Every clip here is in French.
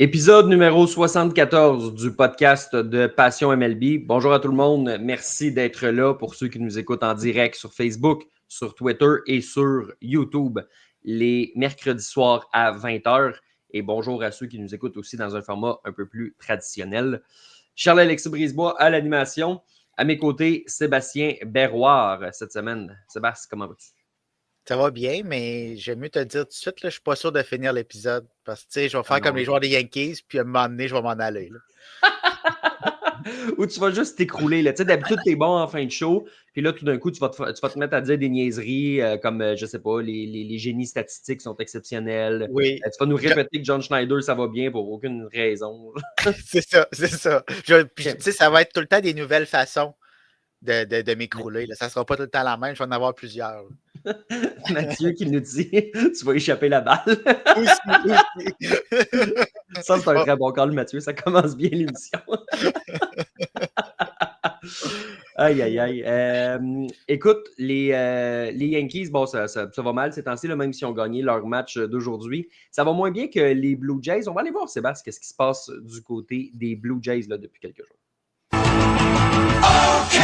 Épisode numéro 74 du podcast de Passion MLB. Bonjour à tout le monde. Merci d'être là pour ceux qui nous écoutent en direct sur Facebook, sur Twitter et sur YouTube les mercredis soirs à 20h. Et bonjour à ceux qui nous écoutent aussi dans un format un peu plus traditionnel. Charles-Alexis Brisebois à l'animation. À mes côtés, Sébastien Berroir cette semaine. Sébastien, comment vas-tu? Ça va bien, mais j'aime mieux te le dire tout de suite, là, je ne suis pas sûr de finir l'épisode. Parce que, tu sais, je vais faire comme les joueurs des Yankees, puis à un moment donné, je vais m'en aller. Là. Ou tu vas juste t'écrouler. Là. Tu sais, d'habitude, tu es bon en fin de show, puis là, tout d'un coup, tu vas te mettre à dire des niaiseries comme, je sais pas, les génies statistiques sont exceptionnels. Oui. Tu vas nous répéter que John Schneider, ça va bien pour aucune raison. C'est ça, c'est ça. Tu sais, ça va être tout le temps des nouvelles façons de m'écrouler. Là. Ça ne sera pas tout le temps la même, je vais en avoir plusieurs. Mathieu qui nous dit tu vas échapper la balle. Aussi. Ça, c'est un très bon call, Mathieu. Ça commence bien l'émission. Aïe, aïe, aïe. Écoute, les Yankees, bon, ça va mal ces temps-ci, même si on gagné leur match d'aujourd'hui. Ça va moins bien que les Blue Jays. On va aller voir, Sébastien, qu'est-ce qui se passe du côté des Blue Jays là, depuis quelques jours. OK,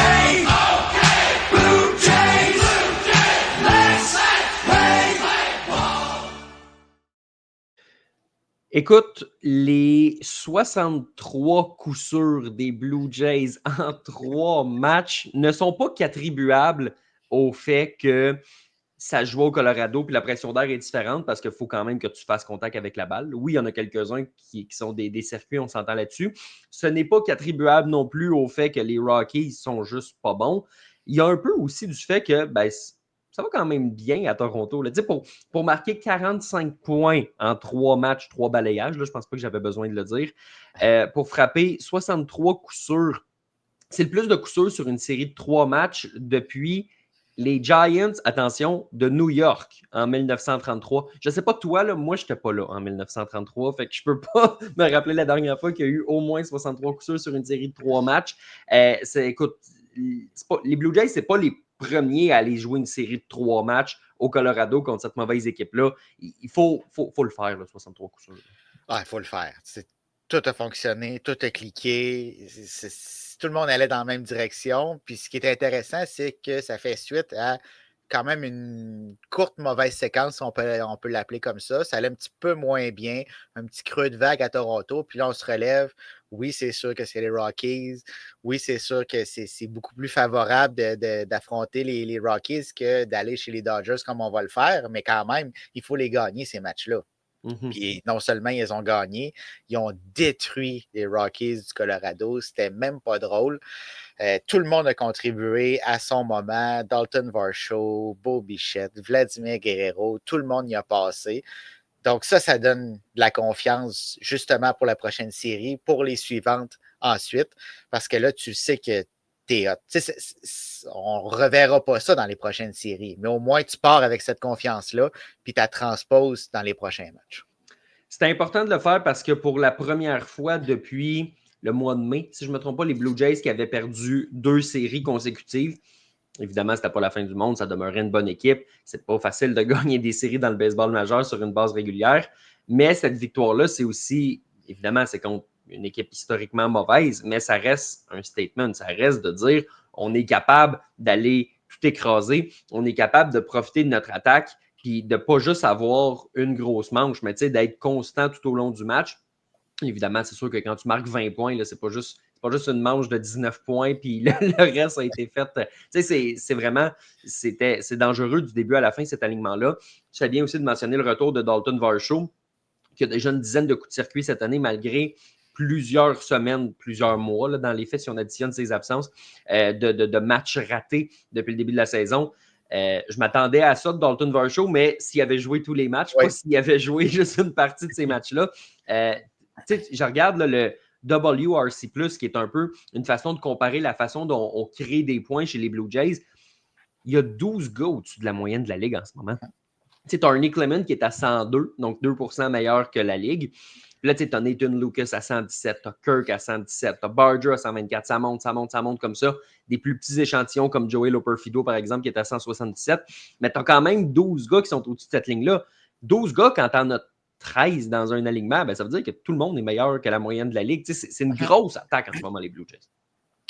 Blue Jays, let's play ball. Écoute, les 63 coups sûrs des Blue Jays en 3 matchs ne sont pas qu'attribuables au fait que ça joue au Colorado puis la pression d'air est différente parce qu'il faut quand même que tu fasses contact avec la balle. Oui, il y en a quelques-uns qui sont des circuits, on s'entend là-dessus. Ce n'est pas qu'attribuable non plus au fait que les Rockies sont juste pas bons. Il y a un peu aussi du fait que ça va quand même bien à Toronto. Là. Pour marquer 45 points en 3 matchs, 3 balayages, là, je ne pense pas que j'avais besoin de le dire, pour frapper 63 coups sûrs. C'est le plus de coups sûrs sur une série de 3 matchs depuis les Giants, attention, de New York en 1933. Je ne sais pas toi, là, moi, je n'étais pas là en 1933, fait que je ne peux pas me rappeler la dernière fois qu'il y a eu au moins 63 coups sûrs sur une série de 3 matchs. Écoute, les Blue Jays, ce n'est pas les premiers à aller jouer une série de 3 matchs au Colorado contre cette mauvaise équipe-là. Il faut le faire, là, 63 coups sûrs. Il faut le faire. Tout a fonctionné, tout a cliqué. Tout le monde allait dans la même direction. Puis ce qui est intéressant, c'est que ça fait suite à quand même une courte mauvaise séquence, on peut l'appeler comme ça. Ça allait un petit peu moins bien, un petit creux de vague à Toronto. Puis là, on se relève. Oui, c'est sûr que c'est les Rockies. Oui, c'est sûr que c'est beaucoup plus favorable d'affronter les Rockies que d'aller chez les Dodgers comme on va le faire. Mais quand même, il faut les gagner, ces matchs-là. Mm-hmm. Puis non seulement ils ont gagné, ils ont détruit les Rockies du Colorado. C'était même pas drôle. Tout le monde a contribué à son moment. Dalton Varsho, Bo Bichette, Vladimir Guerrero, tout le monde y a passé. Donc ça donne de la confiance justement pour la prochaine série, pour les suivantes ensuite, parce que là, tu sais que t'es hot. On ne reverra pas ça dans les prochaines séries, mais au moins tu pars avec cette confiance-là, puis tu la transposes dans les prochains matchs. C'est important de le faire parce que pour la première fois depuis le mois de mai, si je ne me trompe pas, les Blue Jays qui avaient perdu 2 séries consécutives, évidemment, ce n'était pas la fin du monde, ça demeurait une bonne équipe. C'est pas facile de gagner des séries dans le baseball majeur sur une base régulière, mais cette victoire-là, c'est aussi, évidemment, c'est contre une équipe historiquement mauvaise, mais ça reste un statement, ça reste de dire on est capable d'aller tout écraser, on est capable de profiter de notre attaque, puis de ne pas juste avoir une grosse manche, mais d'être constant tout au long du match. Évidemment, c'est sûr que quand tu marques 20 points, là, c'est pas juste une manche de 19 points, puis le reste a été fait. C'est vraiment, c'est dangereux du début à la fin, cet alignement-là. Tu fais bien aussi de mentionner le retour de Dalton Varsho, qui a déjà une dizaine de coups de circuit cette année, malgré plusieurs semaines, plusieurs mois, là, dans les faits, si on additionne ses absences, de matchs ratés depuis le début de la saison. Je m'attendais à ça de Dalton Varsho, mais s'il avait joué tous les matchs, pas s'il avait joué juste une partie de ces matchs-là. Je regarde là, le WRC+, qui est un peu une façon de comparer la façon dont on crée des points chez les Blue Jays. Il y a 12 gars au-dessus de la moyenne de la Ligue en ce moment. Tu as un Nick Lemon qui est à 102, donc 2% meilleur que la Ligue. Puis là, tu as Nathan Lucas à 117, tu as Kirk à 117, tu as Barger à 124. Ça monte comme ça. Des plus petits échantillons comme Joey Loperfido, par exemple, qui est à 177. Mais tu as quand même 12 gars qui sont au-dessus de cette ligne-là. 12 gars, quand tu en as 13 dans un alignement, ben, ça veut dire que tout le monde est meilleur que la moyenne de la ligue. C'est une Mhm. grosse attaque en ce moment, les Blue Jays.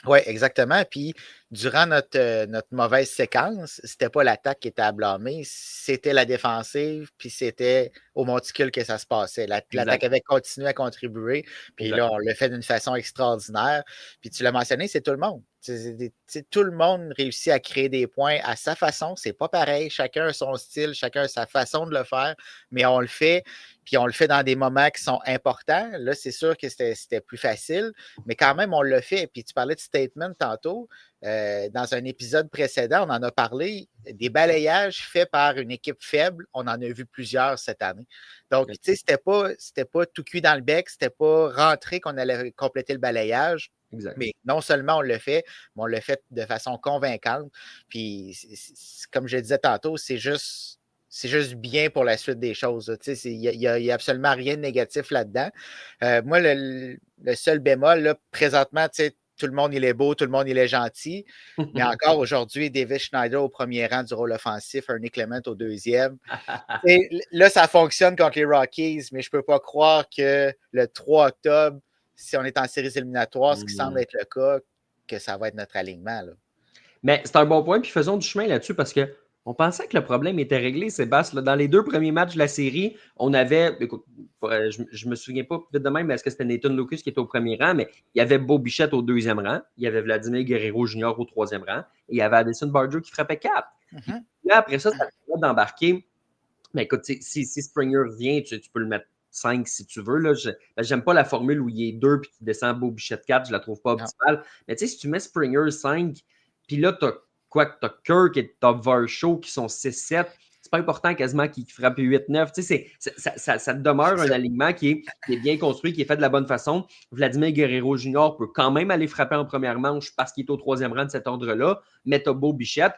Oui, exactement. Puis, durant notre mauvaise séquence, c'était pas l'attaque qui était à blâmer, c'était la défensive, puis c'était au monticule que ça se passait. L'attaque avait continué à contribuer, puis là, on le fait d'une façon extraordinaire. Puis, tu l'as mentionné, c'est tout le monde. Tout le monde réussit à créer des points à sa façon. C'est pas pareil. Chacun a son style, chacun a sa façon de le faire, mais on le fait. Puis on le fait dans des moments qui sont importants. Là, c'est sûr que c'était plus facile, mais quand même, on le fait. Puis tu parlais de statement tantôt. Dans un épisode précédent, on en a parlé. Des balayages faits par une équipe faible, on en a vu plusieurs cette année. Donc, tu sais, c'était pas tout cuit dans le bec, c'était pas rentré qu'on allait compléter le balayage. Exact. Mais non seulement on le fait, mais on le fait de façon convaincante. Puis, comme je disais tantôt, c'est juste bien pour la suite des choses. Il n'y a absolument rien de négatif là-dedans. Moi, le seul bémol, là, présentement, tout le monde, il est beau, tout le monde, il est gentil. Mais encore aujourd'hui, David Schneider au premier rang du rôle offensif, Ernie Clement au deuxième. Là, ça fonctionne contre les Rockies, mais je ne peux pas croire que le 3 octobre, si on est en séries éliminatoires, ce qui semble être le cas, que ça va être notre alignement. Là. Mais c'est un bon point, puis faisons du chemin là-dessus parce que on pensait que le problème était réglé, Sébastien. Dans les 2 premiers matchs de la série, on avait, écoute, je me souviens pas vite de même, mais est-ce que c'était Nathan Lucas qui était au premier rang, mais il y avait Bo Bichette au 2e rang, il y avait Vladimir Guerrero Jr. au 3e rang, et il y avait Addison Barger qui frappait 4. Mm-hmm. Là, après ça permet d'embarquer. Mais écoute, si Springer revient, tu peux le mettre 5 si tu veux. Là. J'aime pas la formule où il est 2 puis tu descends Bo Bichette 4, je la trouve pas optimale. Mais tu sais, si tu mets Springer 5, puis là, tu as Kirk et tu as Varsho qui sont 6-7, c'est pas important quasiment qu'ils frappent 8-9. Tu sais, ça demeure un alignement qui est bien construit, qui est fait de la bonne façon. Vladimir Guerrero Jr. peut quand même aller frapper en première manche parce qu'il est au 3e rang de cet ordre-là, mais tu as Bo Bichette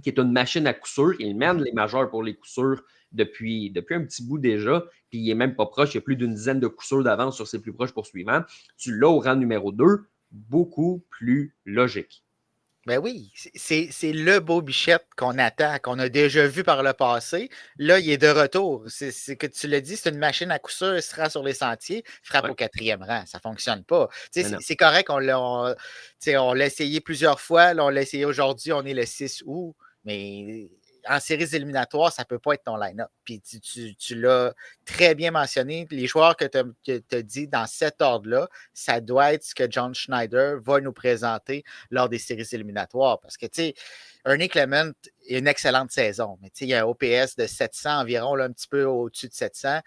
qui est une machine à coup sûr. Il mène les majeurs pour les coups sûrs depuis un petit bout déjà. Puis il n'est même pas proche. Il y a plus d'une dizaine de coups sûrs d'avance sur ses plus proches poursuivants. Tu l'as au rang numéro 2, beaucoup plus logique. Ben oui, c'est le Beau Bichette qu'on attend, qu'on a déjà vu par le passé. Là, il est de retour. C'est que tu l'as dit, c'est une machine à coup sûr, il sera sur les sentiers, frappe au 4e rang. Ça ne fonctionne pas. C'est correct, on l'a essayé plusieurs fois. Là, on l'a essayé aujourd'hui, on est le 6 août, mais en séries éliminatoires, ça ne peut pas être ton line-up. Puis tu l'as très bien mentionné. Les joueurs que tu as dit dans cet ordre-là, ça doit être ce que John Schneider va nous présenter lors des séries éliminatoires. Parce que, tu sais, Ernie Clement a une excellente saison, mais tu sais, il y a un OPS de 700 environ, là, un petit peu au-dessus de 700.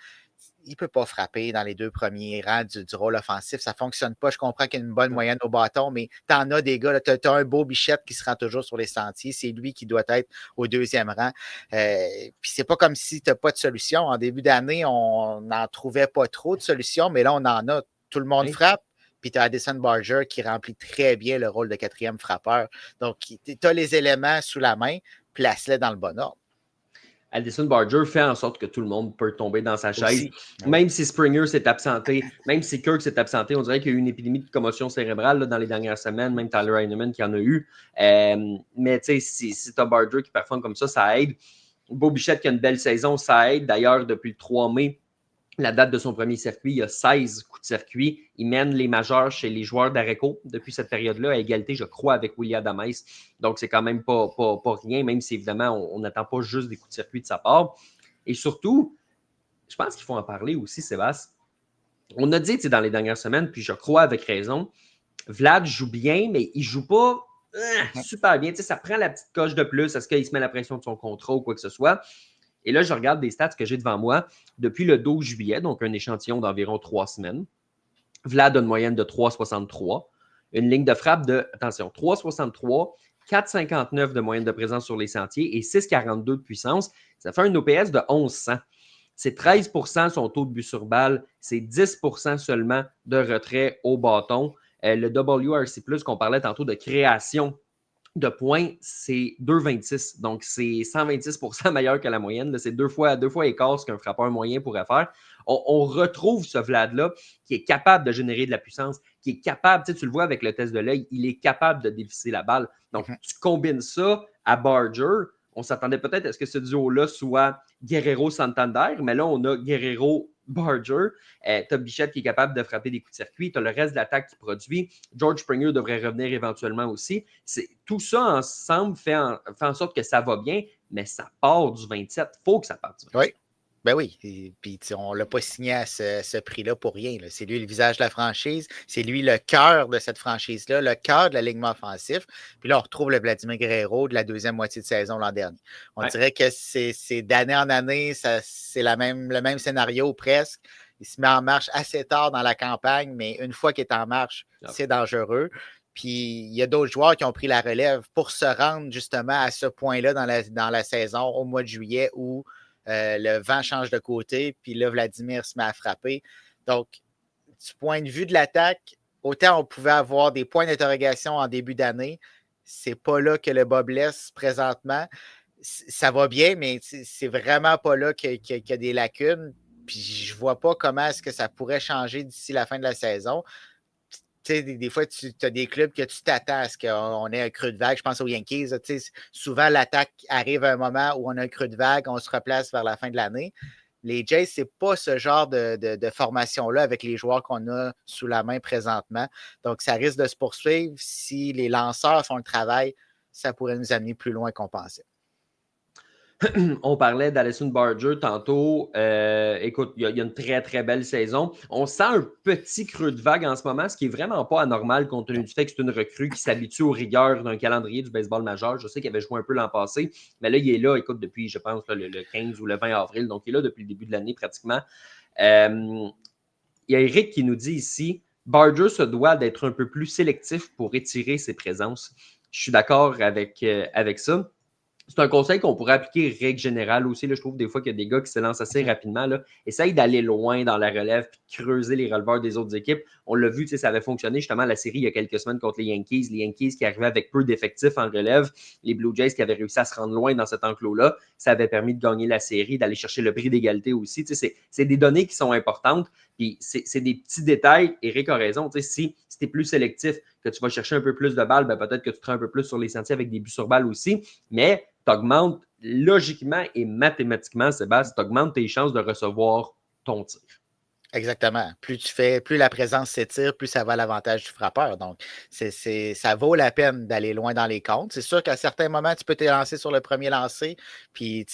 Il ne peut pas frapper dans les 2 premiers rangs du rôle offensif. Ça ne fonctionne pas. Je comprends qu'il y a une bonne moyenne au bâton, mais tu en as des gars. Tu as un Beau Bichette qui se rend toujours sur les sentiers. C'est lui qui doit être au 2e rang. Puis c'est pas comme si tu n'as pas de solution. En début d'année, on n'en trouvait pas trop de solutions, mais là, on en a. Tout le monde frappe. Puis tu as Addison Barger qui remplit très bien le rôle de 4e frappeur. Donc, tu as les éléments sous la main, place-les dans le bon ordre. Addison Barger fait en sorte que tout le monde peut tomber dans sa chaise. Aussi. Même si Springer s'est absenté, même si Kirk s'est absenté, on dirait qu'il y a eu une épidémie de commotion cérébrale là, dans les dernières semaines, même Tyler Heineman qui en a eu. Mais tu sais, si tu as Barger qui performe comme ça aide. Beau Bichette qui a une belle saison, ça aide. D'ailleurs, depuis le 3 mai, la date de son premier circuit, il y a 16 coups de circuit. Il mène les majeurs chez les joueurs d'Areco depuis cette période-là, à égalité, je crois, avec William Adames. Donc, c'est quand même pas rien, même si, évidemment, on n'attend pas juste des coups de circuit de sa part. Et surtout, je pense qu'il faut en parler aussi, Sébastien. On a dit dans les dernières semaines, puis je crois avec raison, Vlad joue bien, mais il ne joue pas super bien. Ça prend la petite coche de plus. Est-ce qu'il se met la pression de son contrat ou quoi que ce soit? Et là, je regarde des stats que j'ai devant moi depuis le 12 juillet, donc un échantillon d'environ 3 semaines. Vlad a une moyenne de 3,63. Une ligne de frappe de, attention, 3,63, 4,59 de moyenne de présence sur les sentiers et 6,42 de puissance. Ça fait un OPS de 1100. C'est 13 son taux de but sur balle. C'est 10 seulement de retrait au bâton. Le WRC+, qu'on parlait tantôt de création de points, c'est 2,26. Donc, c'est 126 meilleur que la moyenne. Là, c'est deux fois écart ce qu'un frappeur moyen pourrait faire. On retrouve ce Vlad-là qui est capable de générer de la puissance, qui est capable, tu le vois avec le test de l'œil, il est capable de dévisser la balle. Donc, tu combines ça à Barger. On s'attendait peut-être à ce que ce duo-là soit Guerrero-Santander, mais là, on a Guerrero-Barger. Tu as Bichette qui est capable de frapper des coups de circuit. Tu as le reste de l'attaque qui produit. George Springer devrait revenir éventuellement aussi. Tout ça ensemble fait en sorte que ça va bien, mais ça part du 27. Il faut que ça parte du 27. Oui. Ben oui, et puis on ne l'a pas signé à ce prix-là pour rien. Là. C'est lui le visage de la franchise, c'est lui le cœur de cette franchise-là, le cœur de l'alignement offensif. Puis là, on retrouve le Vladimir Guerrero de la deuxième moitié de saison l'an dernier. On dirait que c'est d'année en année, c'est le même scénario presque. Il se met en marche assez tard dans la campagne, mais une fois qu'il est en marche, c'est dangereux. Puis il y a d'autres joueurs qui ont pris la relève pour se rendre justement à ce point-là dans la saison au mois de juillet où le vent change de côté, puis là, Vladimir se met à frapper. Donc, du point de vue de l'attaque, autant on pouvait avoir des points d'interrogation en début d'année, c'est pas là que le bas blesse présentement. Ça va bien, mais c'est vraiment pas là qu'il y a des lacunes. Puis je vois pas comment est-ce que ça pourrait changer d'ici la fin de la saison. Tu sais, des fois, tu as des clubs que tu t'attends à ce qu'on ait un creux de vague. Je pense aux Yankees. Souvent, l'attaque arrive à un moment où on a un creux de vague, on se replace vers la fin de l'année. Les Jays, ce n'est pas ce genre de formation-là avec les joueurs qu'on a sous la main présentement. Donc, ça risque de se poursuivre. Si les lanceurs font le travail, ça pourrait nous amener plus loin qu'on pensait. On parlait d'Allison Barger tantôt. Écoute, il y a une très, très belle saison. On sent un petit creux de vague en ce moment, ce qui n'est vraiment pas anormal compte tenu du fait que c'est une recrue qui s'habitue aux rigueurs d'un calendrier du baseball majeur. Je sais qu'il avait joué un peu l'an passé, mais là, il est là, écoute, depuis, je pense, le 15 ou le 20 avril. Donc, il est là depuis le début de l'année pratiquement. Il y a Eric qui nous dit ici, Barger se doit d'être un peu plus sélectif pour étirer ses présences. Je suis d'accord avec ça. C'est un conseil qu'on pourrait appliquer règle générale aussi. Là, je trouve des fois qu'il y a des gars qui se lancent assez rapidement. Là. Essaye d'aller loin dans la relève puis creuser les releveurs des autres équipes. On l'a vu, ça avait fonctionné justement la série il y a quelques semaines contre les Yankees. Les Yankees qui arrivaient avec peu d'effectifs en relève. Les Blue Jays qui avaient réussi à se rendre loin dans cet enclos-là. Ça avait permis de gagner la série, d'aller chercher le prix d'égalité aussi. C'est des données qui sont importantes. Puis c'est des petits détails. Eric a raison. Si tu es plus sélectif, que tu vas chercher un peu plus de balles, ben peut-être que tu te rends un peu plus sur les sentiers avec des buts sur balles aussi. Mais tu augmentes logiquement et mathématiquement, Sébastien, tu augmentes tes chances de recevoir ton tir. Exactement. Plus tu fais, plus la présence s'étire, plus ça va à l'avantage du frappeur. Donc, ça vaut la peine d'aller loin dans les comptes. C'est sûr qu'à certains moments, tu peux te lancer sur le premier lancer, puis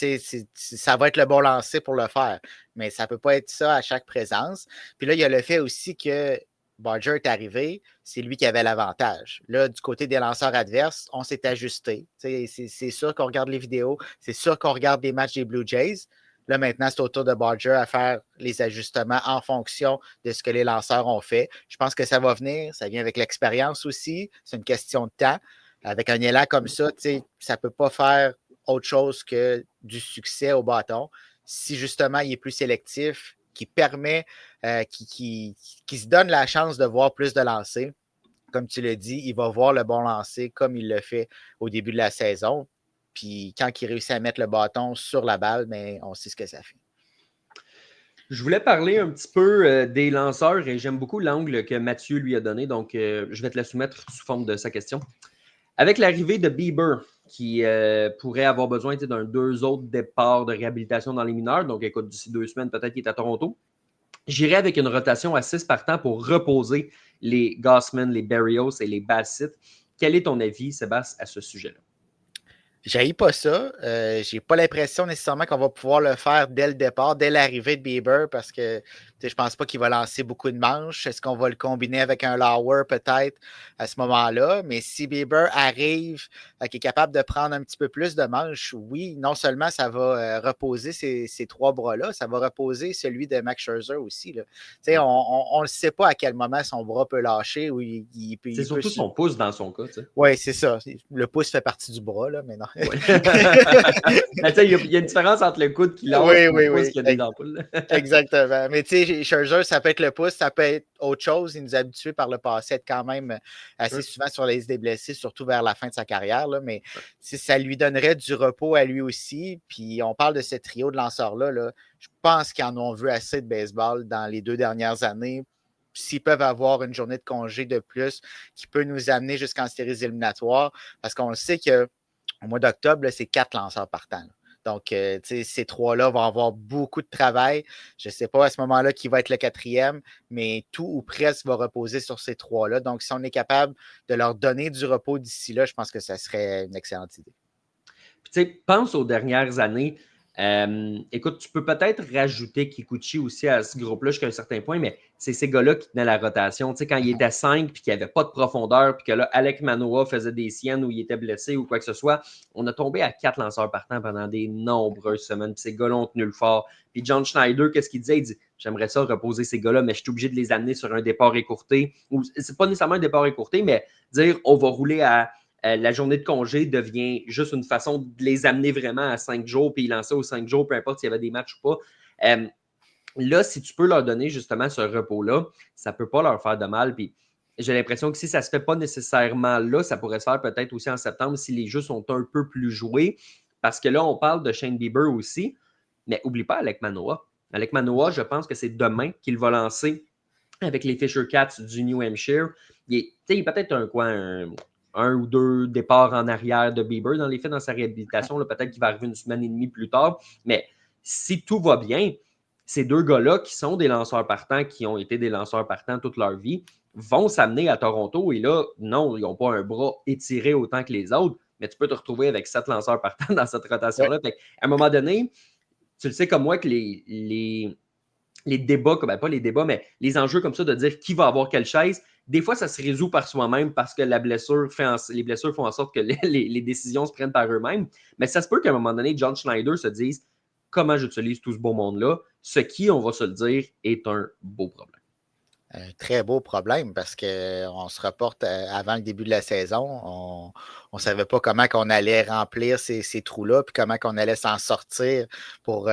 ça va être le bon lancer pour le faire. Mais ça ne peut pas être ça à chaque présence. Puis là, il y a le fait aussi que Barger est arrivé, c'est lui qui avait l'avantage. Là, du côté des lanceurs adverses, on s'est ajusté. C'est sûr qu'on regarde les vidéos, c'est sûr qu'on regarde des matchs des Blue Jays. Là, maintenant, c'est au tour de Barger à faire les ajustements en fonction de ce que les lanceurs ont fait. Je pense que ça va venir. Ça vient avec l'expérience aussi. C'est une question de temps. Avec un élan comme ça, ça ne peut pas faire autre chose que du succès au bâton. Si justement, il est plus sélectif, qui permet, qui se donne la chance de voir plus de lancers. Comme tu l'as dit, il va voir le bon lancer comme il le fait au début de la saison. Puis quand il réussit à mettre le bâton sur la balle, mais on sait ce que ça fait. Je voulais parler un petit peu des lanceurs et j'aime beaucoup l'angle que Mathieu lui a donné, donc je vais te la soumettre sous forme de sa question. Avec l'arrivée de Bieber, qui pourrait avoir besoin d'un 2 autres départs de réhabilitation dans les mineurs, donc écoute, d'ici 2 semaines, peut-être qu'il est à Toronto, j'irai avec une rotation à 6 partants pour reposer les Gausman, les Berrios et les Bassett. Quel est ton avis, Sébastien, à ce sujet-là? J'haïs pas ça. J'ai pas l'impression nécessairement qu'on va pouvoir le faire dès le départ, dès l'arrivée de Bieber, parce que je pense pas qu'il va lancer beaucoup de manches. Est-ce qu'on va le combiner avec un Lauer peut-être à ce moment-là? Mais si Bieber arrive, qui est capable de prendre un petit peu plus de manches, oui, non seulement ça va reposer ces 3 bras-là, ça va reposer celui de Max Scherzer aussi. Là. On ne sait pas à quel moment son bras peut lâcher. Ou c'est surtout son pouce dans son cas. Oui, c'est ça. Le pouce fait partie du bras, là, mais non. Ouais. Il y a une différence entre le coude qui lance et le pouce qui a des ampoules. Exactement. Mais tu sais, Scherzer, ça peut être le pouce, ça peut être autre chose. Il nous a habitués par le passé à être quand même assez souvent sur la liste des blessés, surtout vers la fin de sa carrière. Là, mais ça lui donnerait du repos à lui aussi. Puis on parle de ce trio de lanceurs-là. Là, je pense qu'ils en ont vu assez de baseball dans les 2 dernières années. S'ils peuvent avoir une journée de congé de plus qui peut nous amener jusqu'en séries éliminatoires, parce qu'on le sait que au mois d'octobre, c'est 4 lanceurs partants. Donc, ces trois-là vont avoir beaucoup de travail. Je ne sais pas à ce moment-là qui va être le quatrième, mais tout ou presque va reposer sur ces trois-là. Donc, si on est capable de leur donner du repos d'ici là, je pense que ça serait une excellente idée. Puis, tu sais, pense aux dernières années. Écoute, tu peux peut-être rajouter Kikuchi aussi à ce groupe-là jusqu'à un certain point, mais c'est ces gars-là qui tenaient la rotation. Tu sais, quand il était 5 puis qu'il n'y avait pas de profondeur, puis que là, Alec Manoa faisait des siennes où il était blessé ou quoi que ce soit, on a tombé à 4 lanceurs partants pendant des nombreuses semaines. Puis ces gars-là ont tenu le fort. Puis John Schneider, qu'est-ce qu'il disait? Il dit j'aimerais ça reposer ces gars-là, mais je suis obligé de les amener sur un départ écourté. Ou c'est pas nécessairement un départ écourté, mais dire on va rouler à la journée de congé devient juste une façon de les amener vraiment à 5 jours, puis ils lançaient aux 5 jours, peu importe s'il y avait des matchs ou pas. Là, si tu peux leur donner justement ce repos-là, ça ne peut pas leur faire de mal. Puis j'ai l'impression que si ça ne se fait pas nécessairement là, ça pourrait se faire peut-être aussi en septembre si les jeux sont un peu plus joués. Parce que là, on parle de Shane Bieber aussi, mais n'oublie pas Alec Manoa. Alec Manoa, je pense que c'est demain qu'il va lancer avec les Fisher Cats du New Hampshire. Il est peut-être un ou deux départs en arrière de Bieber dans les faits, dans sa réhabilitation. Peut-être qu'il va arriver une semaine et demie plus tard. Mais si tout va bien, ces deux gars-là qui sont des lanceurs partants, qui ont été des lanceurs partants toute leur vie, vont s'amener à Toronto. Et là, non, ils n'ont pas un bras étiré autant que les autres, mais tu peux te retrouver avec 7 lanceurs partants dans cette rotation-là. Ouais. À un moment donné, tu le sais comme moi que les débats, ben pas les débats, mais les enjeux comme ça de dire qui va avoir quelle chaise, des fois, ça se résout par soi-même parce que les blessures font en sorte que les décisions se prennent par eux-mêmes. Mais ça se peut qu'à un moment donné, John Schneider se dise comment j'utilise tout ce beau monde-là, ce qui, on va se le dire, est un beau problème. Un très beau problème parce qu'on se reporte avant le début de la saison. On ne savait pas comment on allait remplir ces trous-là puis comment on allait s'en sortir pour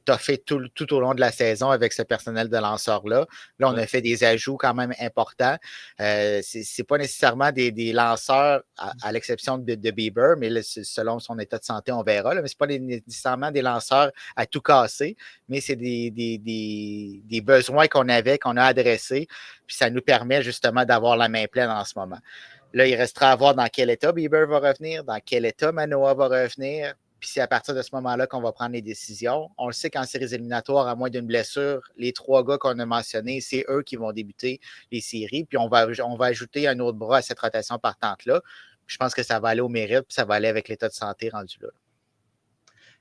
toffer tout au long de la saison avec ce personnel de lanceurs-là. Là, on a fait des ajouts quand même importants. C'est pas nécessairement des lanceurs, à l'exception de Bieber, mais là, selon son état de santé, on verra. Là, mais ce n'est pas nécessairement des lanceurs à tout casser, mais c'est des besoins qu'on avait, qu'on a adressés, puis ça nous permet justement d'avoir la main pleine en ce moment. Là, il restera à voir dans quel état Bieber va revenir, dans quel état Manoa va revenir. Puis c'est à partir de ce moment-là qu'on va prendre les décisions. On le sait qu'en séries éliminatoires, à moins d'une blessure, les trois gars qu'on a mentionnés, c'est eux qui vont débuter les séries. Puis on va ajouter un autre bras à cette rotation partante-là. Je pense que ça va aller au mérite, puis ça va aller avec l'état de santé rendu là.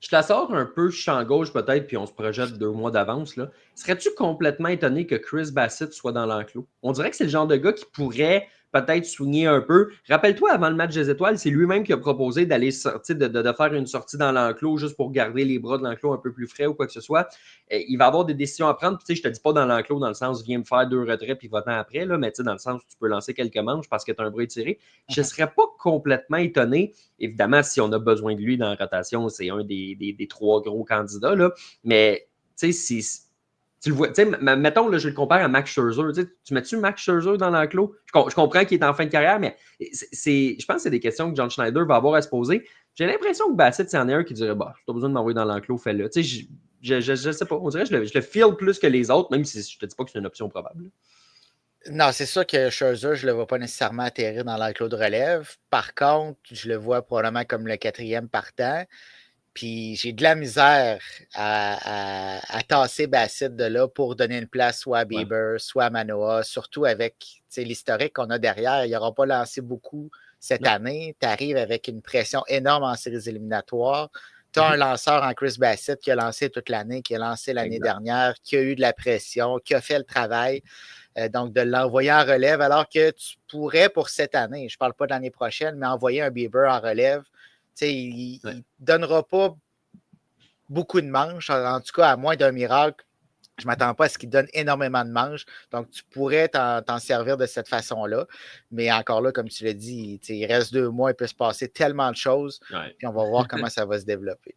Je te la sors un peu champ gauche peut-être, puis on se projette 2 mois d'avance. Là. Serais-tu complètement étonné que Chris Bassitt soit dans l'enclos? On dirait que c'est le genre de gars qui pourrait peut-être soigner un peu. Rappelle-toi, avant le match des étoiles, c'est lui-même qui a proposé d'aller sortir, de faire une sortie dans l'enclos juste pour garder les bras de l'enclos un peu plus frais ou quoi que ce soit. Il va avoir des décisions à prendre. Puis, tu sais, je te dis pas dans l'enclos dans le sens viens me faire 2 retraits puis va-t'en après, là, mais tu sais, dans le sens où tu peux lancer quelques manches parce que tu as un bras étiré. Je ne serais pas complètement étonné. Évidemment, si on a besoin de lui dans la rotation, c'est un des 3 gros candidats. Là. Mais, tu sais, si tu le vois, tu sais, mettons, là, je le compare à Max Scherzer. Tu mets-tu Max Scherzer dans l'enclos? Je comprends qu'il est en fin de carrière, mais je pense que c'est des questions que John Schneider va avoir à se poser. J'ai l'impression que Bassitt, c'en est un qui dirait bah, tu n'as pas besoin de m'envoyer dans l'enclos, fais-le. Tu sais, je sais pas. On dirait que je le feel plus que les autres, même si je te dis pas que c'est une option probable. Non, c'est sûr que Scherzer, je ne le vois pas nécessairement atterrir dans l'enclos de relève. Par contre, je le vois probablement comme le quatrième partant. Puis j'ai de la misère à tasser Bassitt de là pour donner une place soit à Bieber, soit à Manoa, surtout avec l'historique qu'on a derrière. Il n'aura pas lancé beaucoup cette année. Tu arrives avec une pression énorme en séries éliminatoires. Tu as un lanceur en Chris Bassitt qui a lancé toute l'année, qui a lancé l'année dernière, qui a eu de la pression, qui a fait le travail. Donc, de l'envoyer en relève, alors que tu pourrais pour cette année, je ne parle pas de l'année prochaine, mais envoyer un Bieber en relève, il ne donnera pas beaucoup de manches, en tout cas, à moins d'un miracle. Je ne m'attends pas à ce qu'il donne énormément de manches. Donc, tu pourrais t'en servir de cette façon-là. Mais encore là, comme tu l'as dit, il reste 2 mois, il peut se passer tellement de choses. Puis on va voir comment ça va se développer.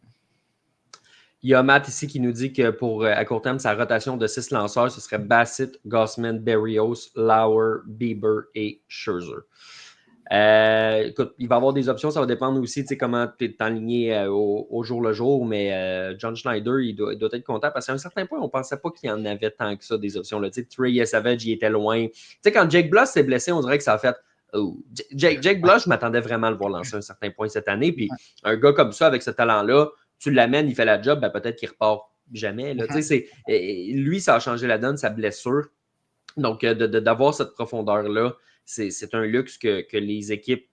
Il y a Matt ici qui nous dit que pour à court terme, sa rotation de 6 lanceurs, ce serait Bassitt, Gausman, Berrios, Lauer, Bieber et Scherzer. Écoute, il va y avoir des options, ça va dépendre aussi de comment tu es aligné au jour le jour, mais John Schneider, il doit être content parce qu'à un certain point, on ne pensait pas qu'il y en avait tant que ça, des options. Là. Trey Savage, il était loin. Quand Jake Bloss s'est blessé, on dirait que ça a fait Jake Bloss, je m'attendais vraiment à le voir lancer à un certain point cette année. Puis un gars comme ça, avec ce talent-là, tu l'amènes, il fait la job, ben, peut-être qu'il repart jamais. Là. Lui, ça a changé la donne, sa blessure. Donc, d'avoir cette profondeur-là, c'est un luxe que les équipes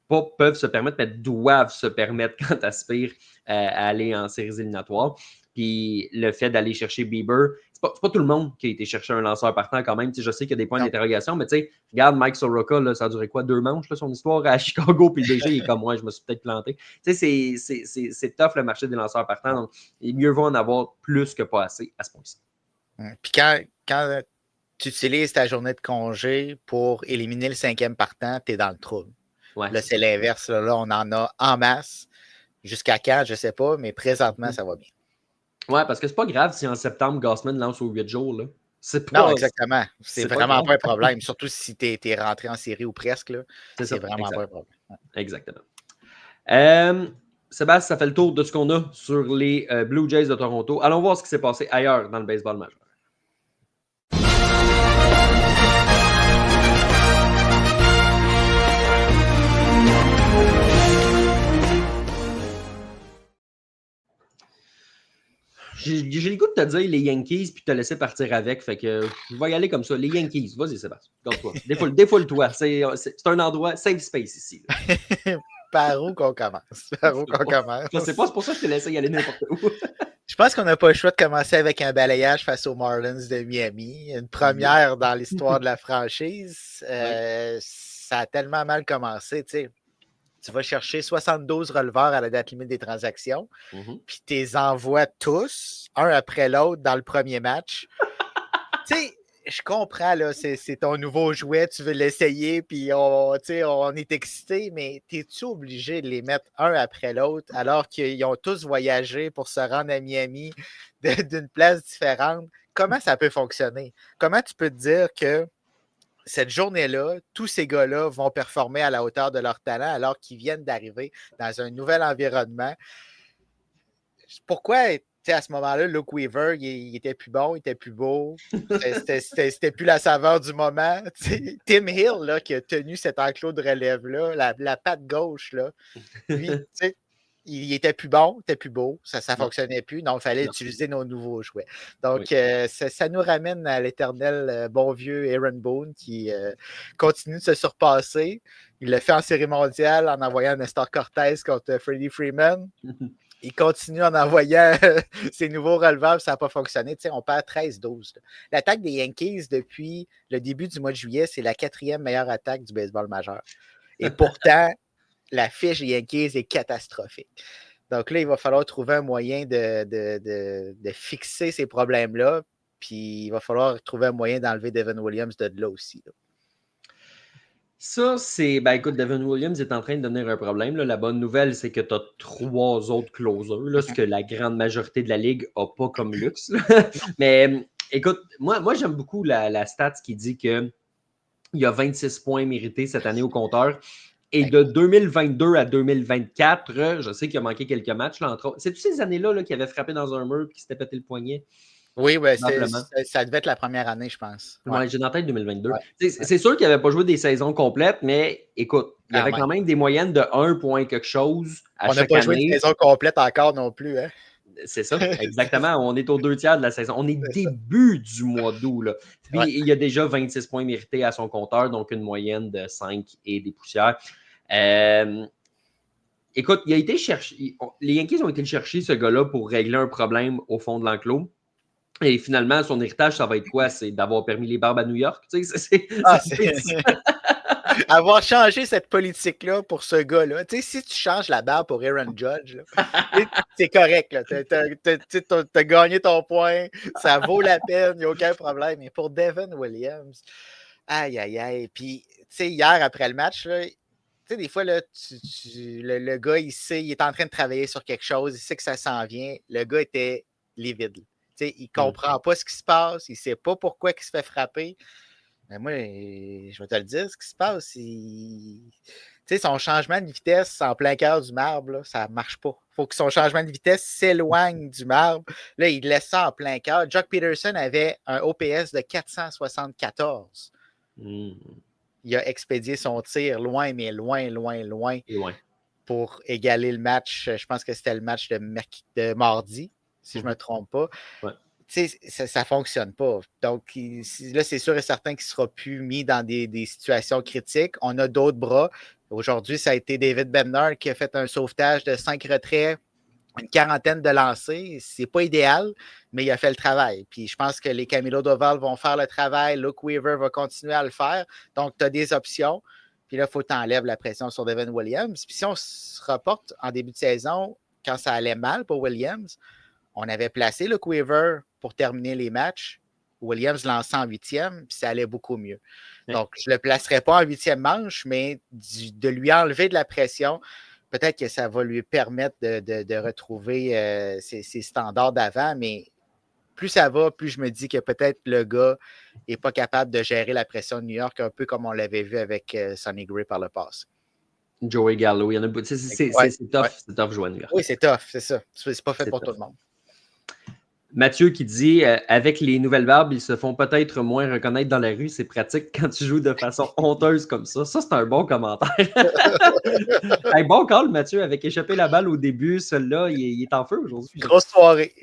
pas peuvent se permettre, mais doivent se permettre quand tu aspires à aller en séries éliminatoires. Puis le fait d'aller chercher Bieber, c'est pas tout le monde qui a été chercher un lanceur partant quand même. Je sais qu'il y a des points d'interrogation, mais regarde Mike Soroka, là, ça a duré quoi, 2 manches, là, son histoire à Chicago, puis le DG, il est comme moi, je me suis peut-être planté. C'est tough le marché des lanceurs partants, donc il mieux vaut en avoir plus que pas assez à ce point-ci. Puis quand tu utilises ta journée de congé pour éliminer le 5e partant, tu es dans le trouble. Ouais, là, c'est l'inverse. Là, on en a en masse. Jusqu'à quand, je ne sais pas, mais présentement, ça va bien. Ouais, parce que c'est pas grave si en septembre, Gausman lance aux 8 jours. Là. Non, exactement. C'est vraiment pas pas un problème. Surtout si tu es rentré en série ou presque. Là, c'est vraiment pas un problème. Ouais. Exactement. Sébastien, ça fait le tour de ce qu'on a sur les Blue Jays de Toronto. Allons voir ce qui s'est passé ailleurs dans le baseball majeur. J'ai le goût de te dire les Yankees puis te laisser partir avec. Fait que je vais y aller comme ça. Les Yankees. Vas-y, Sébastien. Garde-toi. Défoule-toi. C'est un endroit safe space ici. Par où qu'on commence? Je sais pas, c'est pour ça que je te laissé y aller n'importe où. Je pense qu'on n'a pas le choix de commencer avec un balayage face aux Marlins de Miami. Une première dans l'histoire de la franchise. Ça a tellement mal commencé, tu sais. Tu vas chercher 72 releveurs à la date limite des transactions, puis tu les envoies tous, un après l'autre, dans le premier match. Tu sais, je comprends, là, c'est ton nouveau jouet, tu veux l'essayer, puis on est excité, mais es-tu obligé de les mettre un après l'autre alors qu'ils ont tous voyagé pour se rendre à Miami d'une place différente? Comment ça peut fonctionner? Comment tu peux te dire que cette journée-là, tous ces gars-là vont performer à la hauteur de leur talent alors qu'ils viennent d'arriver dans un nouvel environnement? Pourquoi, à ce moment-là, Luke Weaver, il était plus bon, il était plus beau, c'était plus la saveur du moment? Tim Hill, là, qui a tenu cet enclos de relève-là, la patte gauche, là, lui, il était plus bon, il était plus beau, ça ne fonctionnait plus, donc il fallait utiliser nos nouveaux jouets. Donc, ça nous ramène à l'éternel bon vieux Aaron Boone qui continue de se surpasser. Il l'a fait en série mondiale en envoyant Nestor Cortez contre Freddie Freeman. Il continue en envoyant ses nouveaux releveurs, ça n'a pas fonctionné. On perd 13-12. L'attaque des Yankees depuis le début du mois de juillet, c'est la 4e meilleure attaque du baseball majeur. Et pourtant, la fiche des Yankees est catastrophique. Donc là, il va falloir trouver un moyen de fixer ces problèmes-là. Puis il va falloir trouver un moyen d'enlever Devin Williams de là aussi. Là. Ça, c'est. Ben écoute, Devin Williams est en train de devenir un problème. Là. La bonne nouvelle, c'est que tu as 3 autres closers, là, ce que la grande majorité de la Ligue n'a pas comme luxe. Mais écoute, moi j'aime beaucoup la stat qui dit qu'il y a 26 points mérités cette année au compteur. Et de 2022 à 2024, je sais qu'il a manqué quelques matchs. Là, entre autres. C'est-tu ces années-là là, qu'il avait frappé dans un mur et qu'il s'était pété le poignet? Oui, ça devait être la première année, je pense. Ouais, j'ai dans la tête 2022. Ouais. C'est sûr qu'il n'avait pas joué des saisons complètes, mais écoute, il y avait quand même des moyennes de 1 point quelque chose à chaque année. On n'a pas joué de saison complète encore non plus. Hein? C'est ça, exactement. On est aux 2 tiers de la saison. On est début du mois d'août. Là. Puis il y a déjà 26 points mérités à son compteur, donc une moyenne de 5 et des poussières. Écoute, il a été cherché. Les Yankees ont été le chercher, ce gars-là, pour régler un problème au fond de l'enclos. Et finalement, son héritage, ça va être quoi? C'est d'avoir permis les barbes à New York. Tu sais, avoir changé cette politique-là pour ce gars-là. Tu sais, si tu changes la barbe pour Aaron Judge, c'est correct. Tu as gagné ton point. Ça vaut la peine. Il n'y a aucun problème. Mais pour Devin Williams, aïe, aïe, aïe. Puis, tu sais, hier, après le match, là, tu sais, des fois, là, le gars, il sait, il est en train de travailler sur quelque chose, il sait que ça s'en vient. Le gars était livide. T'sais, il ne comprend pas ce qui se passe, il ne sait pas pourquoi il se fait frapper. Mais moi, je vais te le dire, ce qui se passe, son changement de vitesse en plein cœur du marbre, là, ça ne marche pas. Il faut que son changement de vitesse s'éloigne du marbre. Là, il laisse ça en plein cœur. Jock Peterson avait un OPS de 474. Il a expédié son tir loin, mais loin, loin, loin. Et loin. pour égaler le match. Je pense que c'était le match de mardi, si je ne me trompe pas. Ouais. Ça ne fonctionne pas. Donc, là, c'est sûr et certain qu'il ne sera plus mis dans des situations critiques. On a d'autres bras. Aujourd'hui, ça a été David Bednar qui a fait un sauvetage de 5 retraits, une quarantaine de lancers. C'est pas idéal, mais il a fait le travail. Puis je pense que les Camilo Doval vont faire le travail. Luke Weaver va continuer à le faire. Donc, tu as des options. Puis là, il faut que tu enlèves la pression sur Devin Williams. Puis si on se reporte en début de saison, quand ça allait mal pour Williams, on avait placé Luke Weaver pour terminer les matchs. Williams lançait en 8e, puis ça allait beaucoup mieux. Donc, je ne le placerai pas en 8e manche, mais de lui enlever de la pression, peut-être que ça va lui permettre de retrouver ses standards d'avant, mais plus ça va, plus je me dis que peut-être le gars n'est pas capable de gérer la pression de New York, un peu comme on l'avait vu avec Sonny Gray par le passé. Joey Gallo, il y en a beaucoup. C'est tough jouer à New York. Oui, c'est tough, c'est ça. C'est pas fait pour tout le monde. Mathieu qui dit avec les nouvelles barbes, ils se font peut-être moins reconnaître dans la rue. C'est pratique quand tu joues de façon honteuse comme ça. Ça, c'est un bon commentaire. Hey, bon call, Mathieu, avec échappé la balle au début. Celui-là, il est en feu aujourd'hui. Grosse soirée.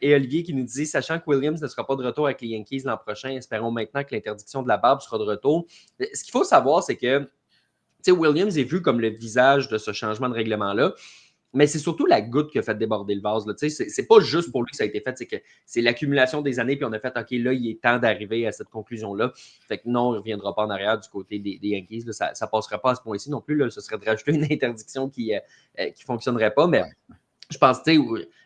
Et Olivier qui nous dit sachant que Williams ne sera pas de retour avec les Yankees l'an prochain, espérons maintenant que l'interdiction de la barbe sera de retour. Ce qu'il faut savoir, c'est que Williams est vu comme le visage de ce changement de règlement-là. Mais c'est surtout la goutte qui a fait déborder le vase. Là. C'est pas juste pour lui que ça a été fait, c'est que c'est l'accumulation des années, puis on a fait OK, là, il est temps d'arriver à cette conclusion-là. Fait que non, il ne reviendra pas en arrière du côté des Yankees. Là. Ça ne passera pas à ce point-ci non plus. Là. Ce serait de rajouter une interdiction qui ne fonctionnerait pas. Mais je pense que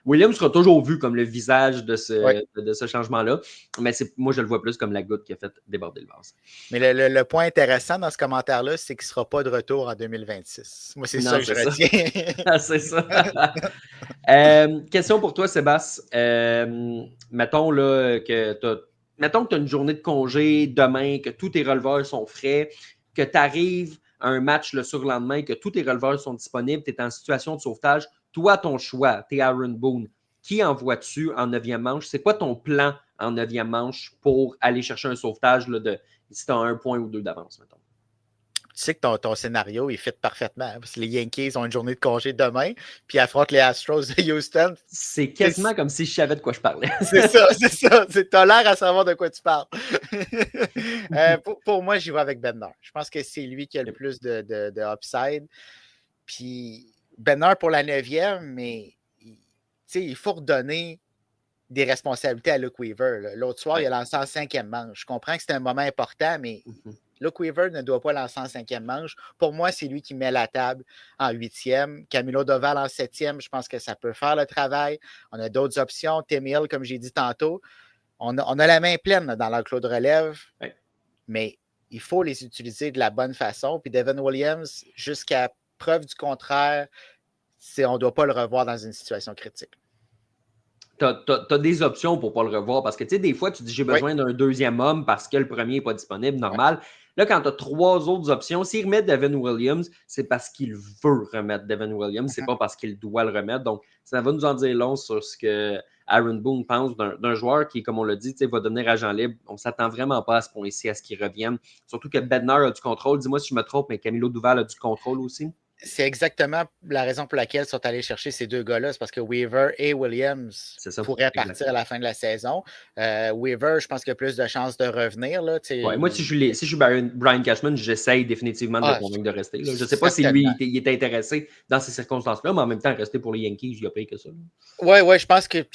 Williams sera toujours vu comme le visage de ce changement-là. Mais moi, je le vois plus comme la goutte qui a fait déborder le vase. Mais le point intéressant dans ce commentaire-là, c'est qu'il ne sera pas de retour en 2026. Moi, c'est ça que je retiens. C'est ça. Question pour toi, Sébastien. Mettons là, que tu as une journée de congé demain, que tous tes releveurs sont frais, que tu arrives à un match le surlendemain, que tous tes releveurs sont disponibles, tu es en situation de sauvetage. Toi, ton choix, tu es Aaron Boone. Qui envoies-tu en 9e manche? C'est quoi ton plan en 9e manche pour aller chercher un sauvetage là, si tu as 1 point ou 2 d'avance, mettons? Tu sais que ton scénario, il fit parfaitement. Hein, parce que les Yankees ont une journée de congé demain, puis affrontent les Astros de Houston. C'est quasiment comme si je savais de quoi je parlais. C'est ça. Tu as l'air à savoir de quoi tu parles. Pour moi, j'y vais avec Bednar. Je pense que c'est lui qui a le plus de upside. Puis Bednar pour la 9e, mais il faut redonner des responsabilités à Luke Weaver. L'autre soir, il a lancé en 5e manche. Je comprends que c'est un moment important, mais Luke Weaver ne doit pas lancer en 5e manche. Pour moi, c'est lui qui met la table en 8e. Camilo Doval en 7e, je pense que ça peut faire le travail. On a d'autres options. Tim Hill, comme j'ai dit tantôt. On a la main pleine dans l'enclos de relève, mais il faut les utiliser de la bonne façon. Puis Devin Williams, jusqu'à preuve du contraire, on ne doit pas le revoir dans une situation critique. Tu as des options pour ne pas le revoir parce que, tu sais, des fois, tu dis j'ai besoin d'un deuxième homme parce que le premier n'est pas disponible, normal. Là, quand tu as 3 autres options, s'il remet Devin Williams, c'est parce qu'il veut remettre Devin Williams, c'est pas parce qu'il doit le remettre. Donc, ça va nous en dire long sur ce que Aaron Boone pense d'un joueur qui, comme on l'a dit, va devenir agent libre. On ne s'attend vraiment pas à ce point-ci, à ce qu'il revienne. Surtout que Bednar a du contrôle. Dis-moi si je me trompe, mais Camilo Doval a du contrôle aussi. C'est exactement la raison pour laquelle ils sont allés chercher ces 2 gars-là. C'est parce que Weaver et Williams pourraient partir à la fin de la saison. Weaver, je pense qu'il a plus de chances de revenir. Là, moi, si je suis Brian Cashman, j'essaye définitivement de le convaincre de rester. Là. Je ne sais pas si lui, il est intéressé dans ces circonstances-là, mais en même temps, rester pour les Yankees, il a payé que ça. Oui, je pense que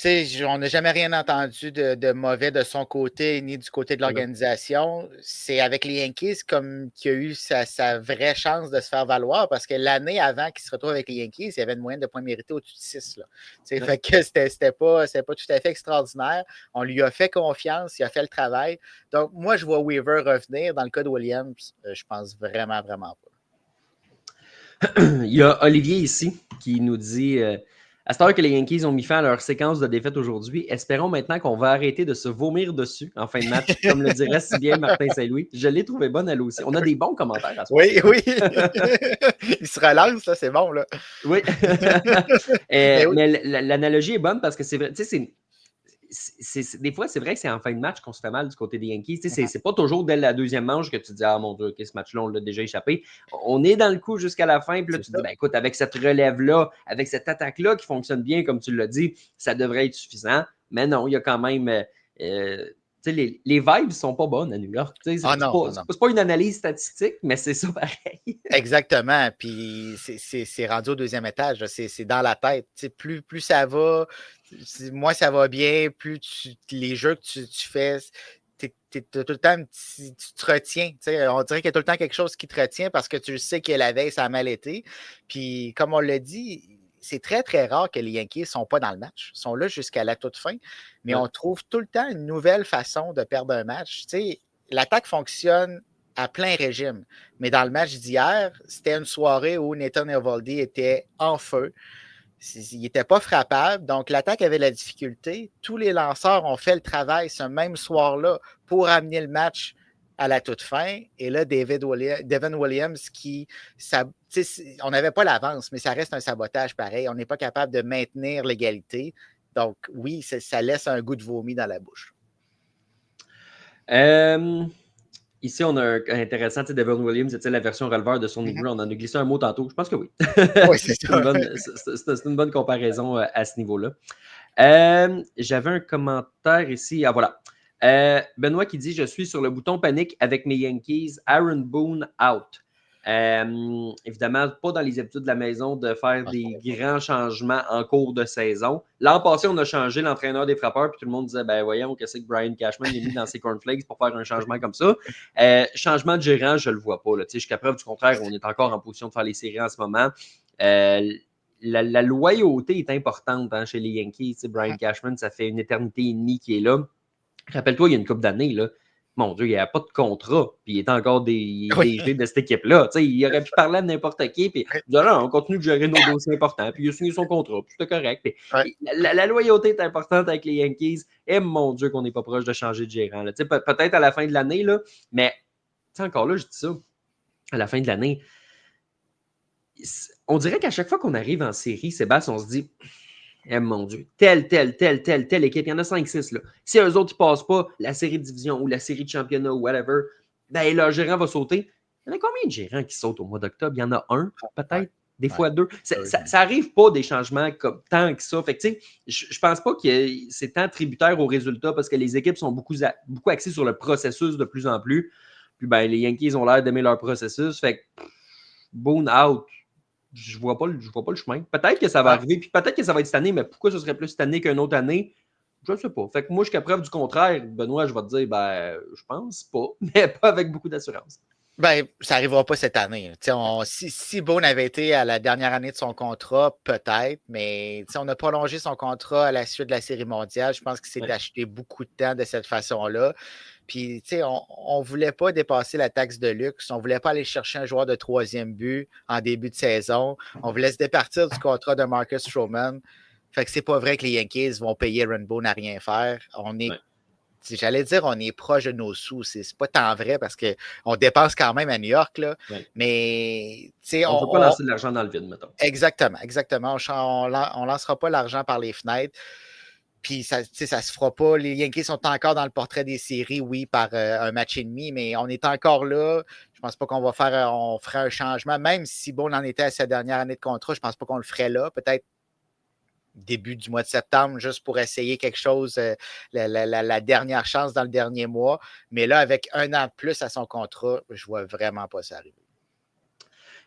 on n'a jamais rien entendu de mauvais de son côté ni du côté de l'organisation. C'est avec les Yankees comme qu'il a eu sa vraie chance de se faire valoir parce que l'année avant qu'il se retrouve avec les Yankees, il y avait une moyenne de points mérités au-dessus de 6. Fait que c'était pas tout à fait extraordinaire. On lui a fait confiance, il a fait le travail. Donc, moi, je vois Weaver revenir. Dans le cas de Williams, je pense vraiment, vraiment pas. Il y a Olivier ici qui nous dit à cette heure que les Yankees ont mis fin à leur séquence de défaites aujourd'hui, espérons maintenant qu'on va arrêter de se vomir dessus en fin de match, comme le dirait si bien Martin Saint-Louis. Je l'ai trouvé bonne, elle aussi. On a des bons commentaires à ce moment. Oui. Il se relance, ça, c'est bon, là. Oui. Mais l'analogie est bonne parce que c'est vrai, tu sais, des fois, c'est vrai que c'est en fin de match qu'on se fait mal du côté des Yankees. C'est pas toujours dès la deuxième manche que tu te dis « Ah mon Dieu, OK, ce match-là, on l'a déjà échappé. » On est dans le coup jusqu'à la fin, puis là, tu te dis « Écoute, avec cette relève-là, avec cette attaque-là qui fonctionne bien, comme tu l'as dit, ça devrait être suffisant. » Mais non, il y a quand même... les vibes ne sont pas bonnes à New York. C'est pas une analyse statistique, mais c'est ça pareil. Exactement. Puis c'est rendu au deuxième étage. C'est dans la tête. Plus ça va, moins ça va bien, plus les jeux que tu fais, tout le temps, tu te retiens. On dirait qu'il y a tout le temps quelque chose qui te retient parce que tu sais que la veille, ça a mal été. Puis comme on l'a dit, c'est très, très rare que les Yankees ne sont pas dans le match. Ils sont là jusqu'à la toute fin. Mais on trouve tout le temps une nouvelle façon de perdre un match. L'attaque fonctionne à plein régime. Mais dans le match d'hier, c'était une soirée où Nathan Eovaldi était en feu. Il n'était pas frappable. Donc, l'attaque avait la difficulté. Tous les lanceurs ont fait le travail ce même soir-là pour amener le match à la toute fin. Et là, Devin Williams, on n'avait pas l'avance, mais ça reste un sabotage pareil. On n'est pas capable de maintenir l'égalité. Donc, oui, ça laisse un goût de vomi dans la bouche. Ici, on a un intéressant, Devin Williams, c'était la version releveur de Sonny Gray. On en a glissé un mot tantôt. Je pense que oui. Oui, c'est c'est une bonne comparaison à ce niveau-là. J'avais un commentaire ici. Ah, voilà. Benoît qui dit « Je suis sur le bouton panique avec mes Yankees. Aaron Boone out. » Évidemment, pas dans les habitudes de la maison de faire des grands changements en cours de saison. L'an passé, on a changé l'entraîneur des frappeurs, puis tout le monde disait « Ben voyons, qu'est-ce que Brian Cashman a mis dans ses cornflakes pour faire un changement comme ça? » Changement de gérant, je ne le vois pas. Jusqu'à preuve du contraire, on est encore en position de faire les séries en ce moment. La loyauté est importante chez les Yankees. Brian Cashman, ça fait une éternité et demie qu'il est là. Rappelle-toi, il y a une couple d'années, là, mon Dieu, il n'y a pas de contrat, puis il est encore DG de cette équipe-là. Il aurait pu parler à n'importe qui, puis dire non, on continue de gérer nos dossiers importants, puis il a signé son contrat, puis c'était correct. Puis, la loyauté est importante avec les Yankees, et mon Dieu, qu'on n'est pas proche de changer de gérant. Peut-être à la fin de l'année, là, mais encore là, je dis ça, à la fin de l'année, on dirait qu'à chaque fois qu'on arrive en série, Sébastien, on se dit mon Dieu, telle équipe, il y en a 5-6 là. Si eux autres, ils passent pas la série de division ou la série de championnat ou whatever, ben leur gérant va sauter. Il y en a combien de gérants qui sautent au mois d'octobre? Il y en a un, peut-être, des fois deux. Ça arrive pas des changements comme tant que ça. Fait que, je pense pas que c'est tant tributaire aux résultats parce que les équipes sont beaucoup axées sur le processus de plus en plus. Puis ben, les Yankees ont l'air d'aimer leur processus. Fait que Boone out. Je vois pas le chemin. Peut-être que ça va arriver, puis peut-être que ça va être cette année, mais pourquoi ce serait plus cette année qu'une autre année? Je ne sais pas. Fait que moi, jusqu'à preuve du contraire, Benoît, je vais te dire, ben, je pense pas, mais pas avec beaucoup d'assurance. Ben, ça n'arrivera pas cette année. Si Boone avait été à la dernière année de son contrat, peut-être, mais on a prolongé son contrat à la suite de la Série mondiale. Je pense qu'il s'est acheté beaucoup de temps de cette façon-là. Puis, on ne voulait pas dépasser la taxe de luxe. On ne voulait pas aller chercher un joueur de troisième but en début de saison. On voulait se départir du contrat de Marcus Stroman. Fait que c'est pas vrai que les Yankees vont payer Aaron Boone à rien faire. J'allais dire, on est proche de nos sous. C'est pas tant vrai parce qu'on dépense quand même à New York. Là. Mais, on ne peut pas lancer de l'argent dans le vide, mettons. Exactement. On ne lancera pas l'argent par les fenêtres. Puis ça se fera pas. Les Yankees sont encore dans le portrait des séries, oui, par un match et demi, mais on est encore là. Je pense pas qu'on va on ferait un changement. Même si Boone en était à sa dernière année de contrat, je pense pas qu'on le ferait là. Peut-être début du mois de septembre, juste pour essayer quelque chose, la dernière chance dans le dernier mois. Mais là, avec un an de plus à son contrat, je vois vraiment pas ça arriver.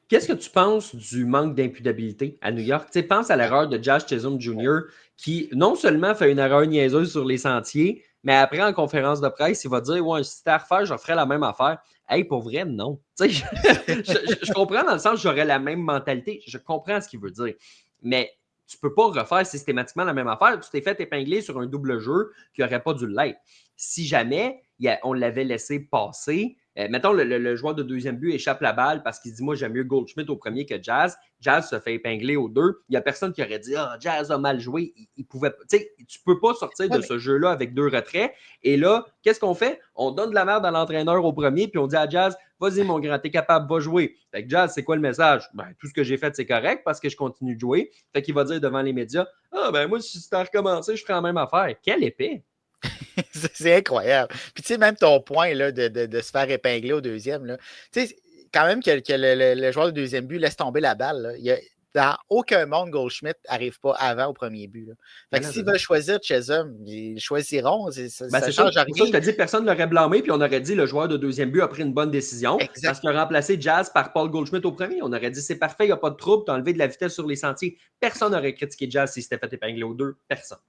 Qu'est-ce que tu penses du manque d'imputabilité à New York? Pense à l'erreur de Josh Chisholm Jr. qui non seulement fait une erreur niaiseuse sur les sentiers, mais après, en conférence de presse, il va dire « Ouais, si c'était à refaire, je ferais la même affaire. » Hey, pour vrai, non. Je comprends dans le sens que j'aurais la même mentalité. Je comprends ce qu'il veut dire. Mais tu ne peux pas refaire systématiquement la même affaire. Tu t'es fait épingler sur un double jeu qui n'aurait pas dû l'être. Si jamais on l'avait laissé passer, mettons, le joueur de deuxième but échappe la balle parce qu'il dit, moi, j'aime mieux Goldschmidt au premier que Jazz. Jazz se fait épingler aux deux. Il n'y a personne qui aurait dit, Jazz a mal joué. Il pouvait, tu sais, tu peux pas sortir de ce jeu-là avec 2 retraits. Et là, qu'est-ce qu'on fait? On donne de la merde à l'entraîneur au premier, puis on dit à Jazz, vas-y, mon grand, t'es capable, va jouer. Fait que Jazz, c'est quoi le message? Ben, tout ce que j'ai fait, c'est correct parce que je continue de jouer. Fait qu'il va dire devant les médias, moi, si c'était à recommencer, je ferais la même affaire. Quelle épée! C'est incroyable. Puis, tu sais, même ton point là, de se faire épingler au deuxième, tu sais, quand même que le joueur de deuxième but laisse tomber la balle. Là. Dans aucun monde, Goldschmidt n'arrive pas avant au premier but. Là. Fait que s'ils veulent choisir Chesum, ils choisiront. Ça change rien. Pour ça, je te dis, personne ne l'aurait blâmé, puis on aurait dit le joueur de deuxième but a pris une bonne décision parce qu'il a remplacé Jazz par Paul Goldschmidt au premier. On aurait dit c'est parfait, il n'y a pas de trouble, tu as enlevé de la vitesse sur les sentiers. Personne n'aurait critiqué Jazz s'il s'était fait épingler aux deux. Personne.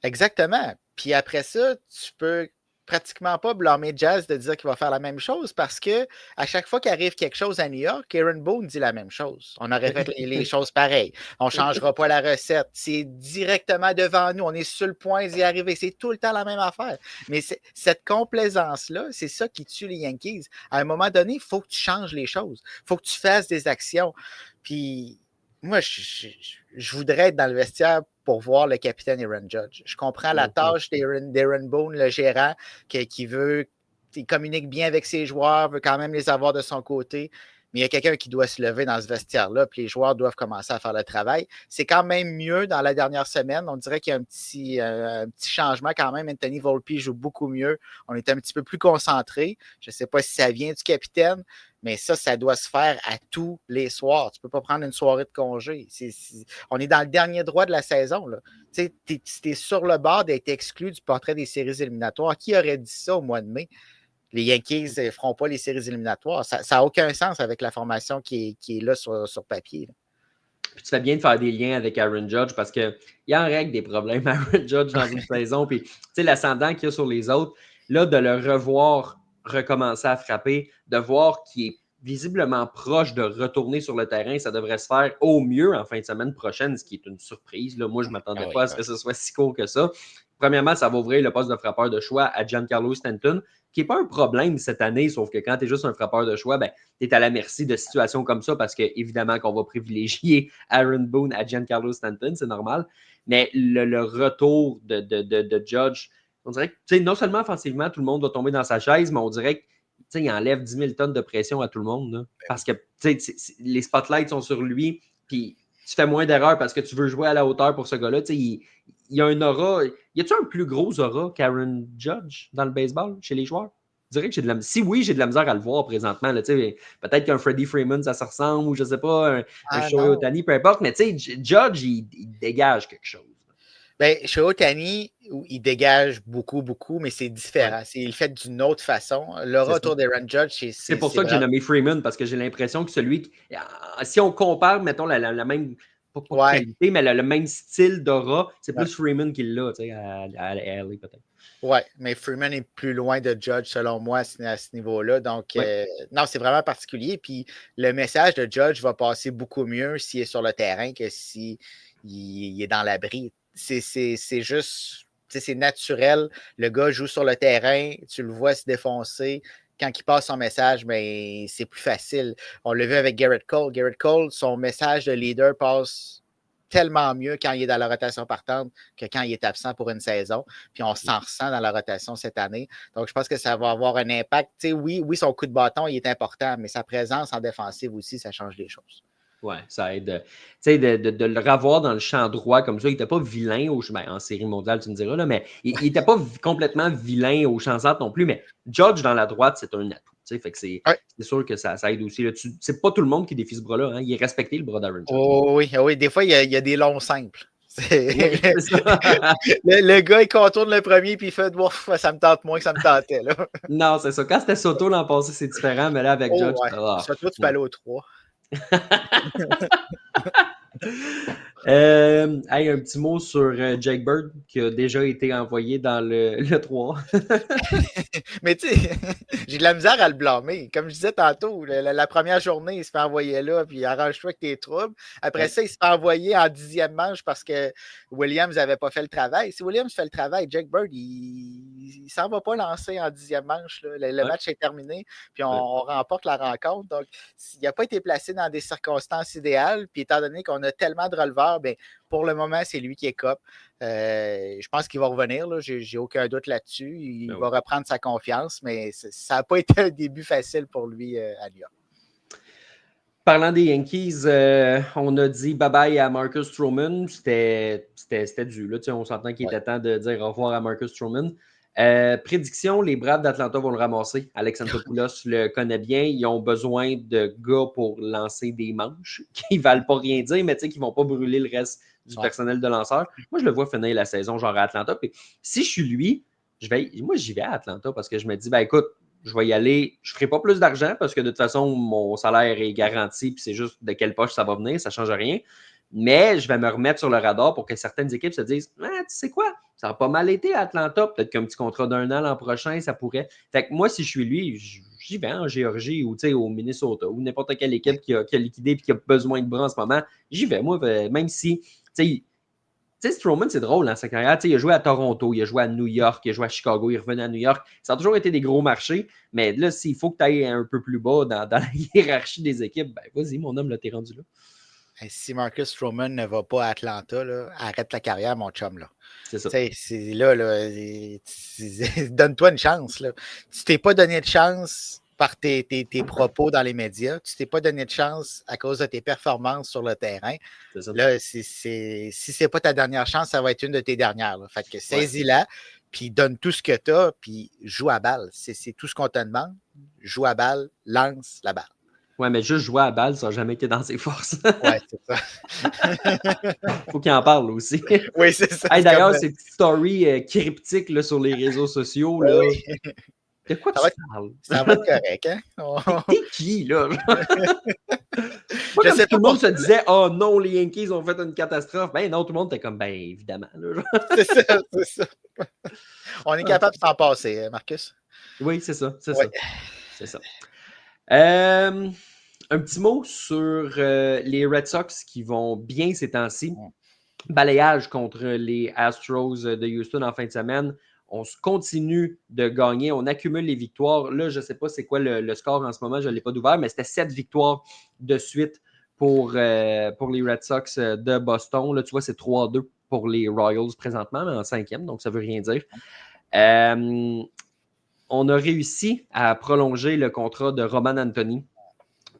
Exactement. Puis après ça, tu peux pratiquement pas blâmer Jazz de dire qu'il va faire la même chose parce que à chaque fois qu'arrive quelque chose à New York, Aaron Boone dit la même chose. On aurait fait les choses pareilles. On ne changera pas la recette. C'est directement devant nous. On est sur le point d'y arriver. C'est tout le temps la même affaire. Mais cette complaisance-là, c'est ça qui tue les Yankees. À un moment donné, il faut que tu changes les choses. Il faut que tu fasses des actions. Puis moi, je voudrais être dans le vestiaire pour voir le capitaine Aaron Judge. Je comprends la tâche d'Aaron Boone, le gérant, qui veut, il communique bien avec ses joueurs, veut quand même les avoir de son côté. Mais il y a quelqu'un qui doit se lever dans ce vestiaire-là, puis les joueurs doivent commencer à faire le travail. C'est quand même mieux dans la dernière semaine. On dirait qu'il y a un petit changement quand même. Anthony Volpe joue beaucoup mieux. On est un petit peu plus concentré. Je ne sais pas si ça vient du capitaine, mais ça doit se faire à tous les soirs. Tu ne peux pas prendre une soirée de congé. On est dans le dernier droit de la saison. Tu es sur le bord d'être exclu du portrait des séries éliminatoires. Qui aurait dit ça au mois de mai? Les Yankees ne feront pas les séries éliminatoires. Ça n'a aucun sens avec la formation qui est là sur papier. Là. Puis tu fais bien de faire des liens avec Aaron Judge parce qu'il y a en règle des problèmes Aaron Judge dans une saison. Puis, tu sais, l'ascendant qu'il y a sur les autres, là, de le revoir recommencer à frapper, de voir qu'il est visiblement proche de retourner sur le terrain, ça devrait se faire au mieux en fin de semaine prochaine, ce qui est une surprise. Là. Moi, je ne m'attendais pas à ce que ce soit si court que ça. Premièrement, ça va ouvrir le poste de frappeur de choix à Giancarlo Stanton, qui n'est pas un problème cette année, sauf que quand tu es juste un frappeur de choix, ben, tu es à la merci de situations comme ça parce que évidemment qu'on va privilégier Aaron Boone à Giancarlo Stanton, c'est normal. Mais le retour de Judge, on dirait que non seulement offensivement, tout le monde va tomber dans sa chaise, mais on dirait qu'il enlève 10 000 tonnes de pression à tout le monde. Là, parce que les spotlights sont sur lui, puis tu fais moins d'erreurs parce que tu veux jouer à la hauteur pour ce gars-là. Il y a un aura. Y a-tu un plus gros aura qu'Aaron Judge dans le baseball chez les joueurs? Je dirais que j'ai de la misère. Si oui, j'ai de la misère à le voir présentement. Là, peut-être qu'un Freddie Freeman, ça se ressemble, ou je ne sais pas, un Shohei Ohtani, peu importe, mais Judge, il dégage quelque chose. Ben, Shohei Ohtani, il dégage beaucoup, beaucoup, mais c'est différent. Ouais. Il le fait d'une autre façon. Le retour d'Aaron Judge, c'est pour ça que j'ai nommé Freeman, parce que j'ai l'impression que celui qui, si on compare, mettons, la même, pas qualité, mais le même style d'aura, c'est plus Freeman qui l'a, à LA peut-être. Oui, mais Freeman est plus loin de Judge, selon moi, à ce niveau-là. Donc, non, c'est vraiment particulier. Puis, le message de Judge va passer beaucoup mieux s'il est sur le terrain que s'il est dans l'abri. C'est juste, c'est naturel. Le gars joue sur le terrain, tu le vois se défoncer. Quand il passe son message, ben, c'est plus facile. On l'a vu avec Garrett Cole. Garrett Cole, son message de leader passe tellement mieux quand il est dans la rotation partante que quand il est absent pour une saison. Puis on s'en ressent dans la rotation cette année. Donc, je pense que ça va avoir un impact. Oui, son coup de bâton, il est important, mais sa présence en défensive aussi, ça change les choses. Oui, ça aide. Tu sais, de le revoir dans le champ droit comme ça, il n'était pas vilain en série mondiale, tu me diras, là, mais il n'était pas complètement vilain au champ centre non plus, mais Judge dans la droite, c'est un atout. Fait que c'est sûr que ça aide aussi. C'est pas tout le monde qui défie ce bras-là. Hein. Il est respecté, le bras d'Aaron Judge. Oh, oui, des fois, il y a des longs simples. Le gars, il contourne le premier puis il fait ça me tente moins que ça me tentait. Là. Non, c'est ça. Quand c'était Soto l'an passé, c'est différent, mais là, avec Judge, Soto, tu peux aller au 3. Un petit mot sur Jake Bird qui a déjà été envoyé dans le 3. Mais tu sais, j'ai de la misère à le blâmer. Comme je disais tantôt, la première journée, il se fait envoyer là, puis arrange-toi avec tes troubles. Après ça, il se fait envoyer en 10e manche parce que Williams n'avait pas fait le travail. Si Williams fait le travail, Jake Bird, il ne s'en va pas lancer en 10e manche. Là. Le match est terminé, puis on remporte la rencontre. Donc, il n'a pas été placé dans des circonstances idéales. Puis, étant donné qu'on a tellement de releveurs, bien, pour le moment, c'est lui qui est cop. Je pense qu'il va revenir. Je n'ai aucun doute là-dessus. Il va reprendre sa confiance, mais ça n'a pas été un début facile pour lui à Lyon. Parlant des Yankees, on a dit bye-bye à Marcus Stroman. C'était dû. Là, on s'entend qu'il était temps de dire au revoir à Marcus Stroman. Prédiction, les Braves d'Atlanta vont le ramasser. Alex Antopoulos le connaît bien. Ils ont besoin de gars pour lancer des manches qui ne valent pas rien dire, mais qui ne vont pas brûler le reste du personnel de lanceur. Moi, je le vois finir la saison genre à Atlanta. Puis, si je suis lui, moi, j'y vais à Atlanta parce que je me dis, écoute, je vais y aller. Je ne ferai pas plus d'argent parce que de toute façon, mon salaire est garanti puis c'est juste de quelle poche ça va venir, ça ne change rien. Mais je vais me remettre sur le radar pour que certaines équipes se disent tu sais quoi, ça a pas mal été à Atlanta. Peut-être qu'un petit contrat d'1 an l'an prochain, ça pourrait. Fait que moi, si je suis lui, j'y vais en Géorgie ou au Minnesota ou n'importe quelle équipe qui a liquidé et qui a besoin de bras en ce moment. J'y vais, moi, même si. Tu sais, Stroman, c'est drôle dans sa carrière. Il a joué à Toronto, il a joué à New York, il a joué à Chicago, il est revenu à New York. Ça a toujours été des gros marchés. Mais là, s'il faut que tu ailles un peu plus bas dans la hiérarchie des équipes, vas-y, mon homme, là, t'es rendu là. Si Marcus Stroman ne va pas à Atlanta, là, arrête la carrière, mon chum. Là. C'est ça. C'est là, donne-toi une chance. Là. Tu t'es pas donné de chance par tes propos dans les médias. Tu t'es pas donné de chance à cause de tes performances sur le terrain. Là, si c'est pas ta dernière chance, ça va être une de tes dernières. Là. Fait que saisis-la, puis donne tout ce que tu as, puis joue à balle. C'est tout ce qu'on te demande. Joue à balle, lance la balle. Ouais, mais juste jouer à la balle, ça n'a jamais été dans ses forces. Ouais, c'est ça. Faut qu'il en parle aussi. Oui, c'est ça. Hey, d'ailleurs, ces petites stories cryptiques là, sur les réseaux sociaux, là, de quoi tu parles? Ça va être correct, hein? T'es qui, là? Moi, comme tout le monde se disait « Oh non, les Yankees ont fait une catastrophe », ben non, tout le monde était comme « Ben, évidemment. » C'est ça, c'est ça. On est capable de s'en passer, Marcus. Oui, c'est ça, c'est ça. C'est ça. Un petit mot sur les Red Sox qui vont bien ces temps-ci. Balayage contre les Astros de Houston en fin de semaine. On continue de gagner. On accumule les victoires. Là, je ne sais pas c'est quoi le score en ce moment. Je ne l'ai pas ouvert, mais c'était 7 victoires de suite pour les Red Sox de Boston. Là, tu vois, c'est 3-2 pour les Royals présentement, mais en 5e, donc ça ne veut rien dire. On a réussi à prolonger le contrat de Roman Anthony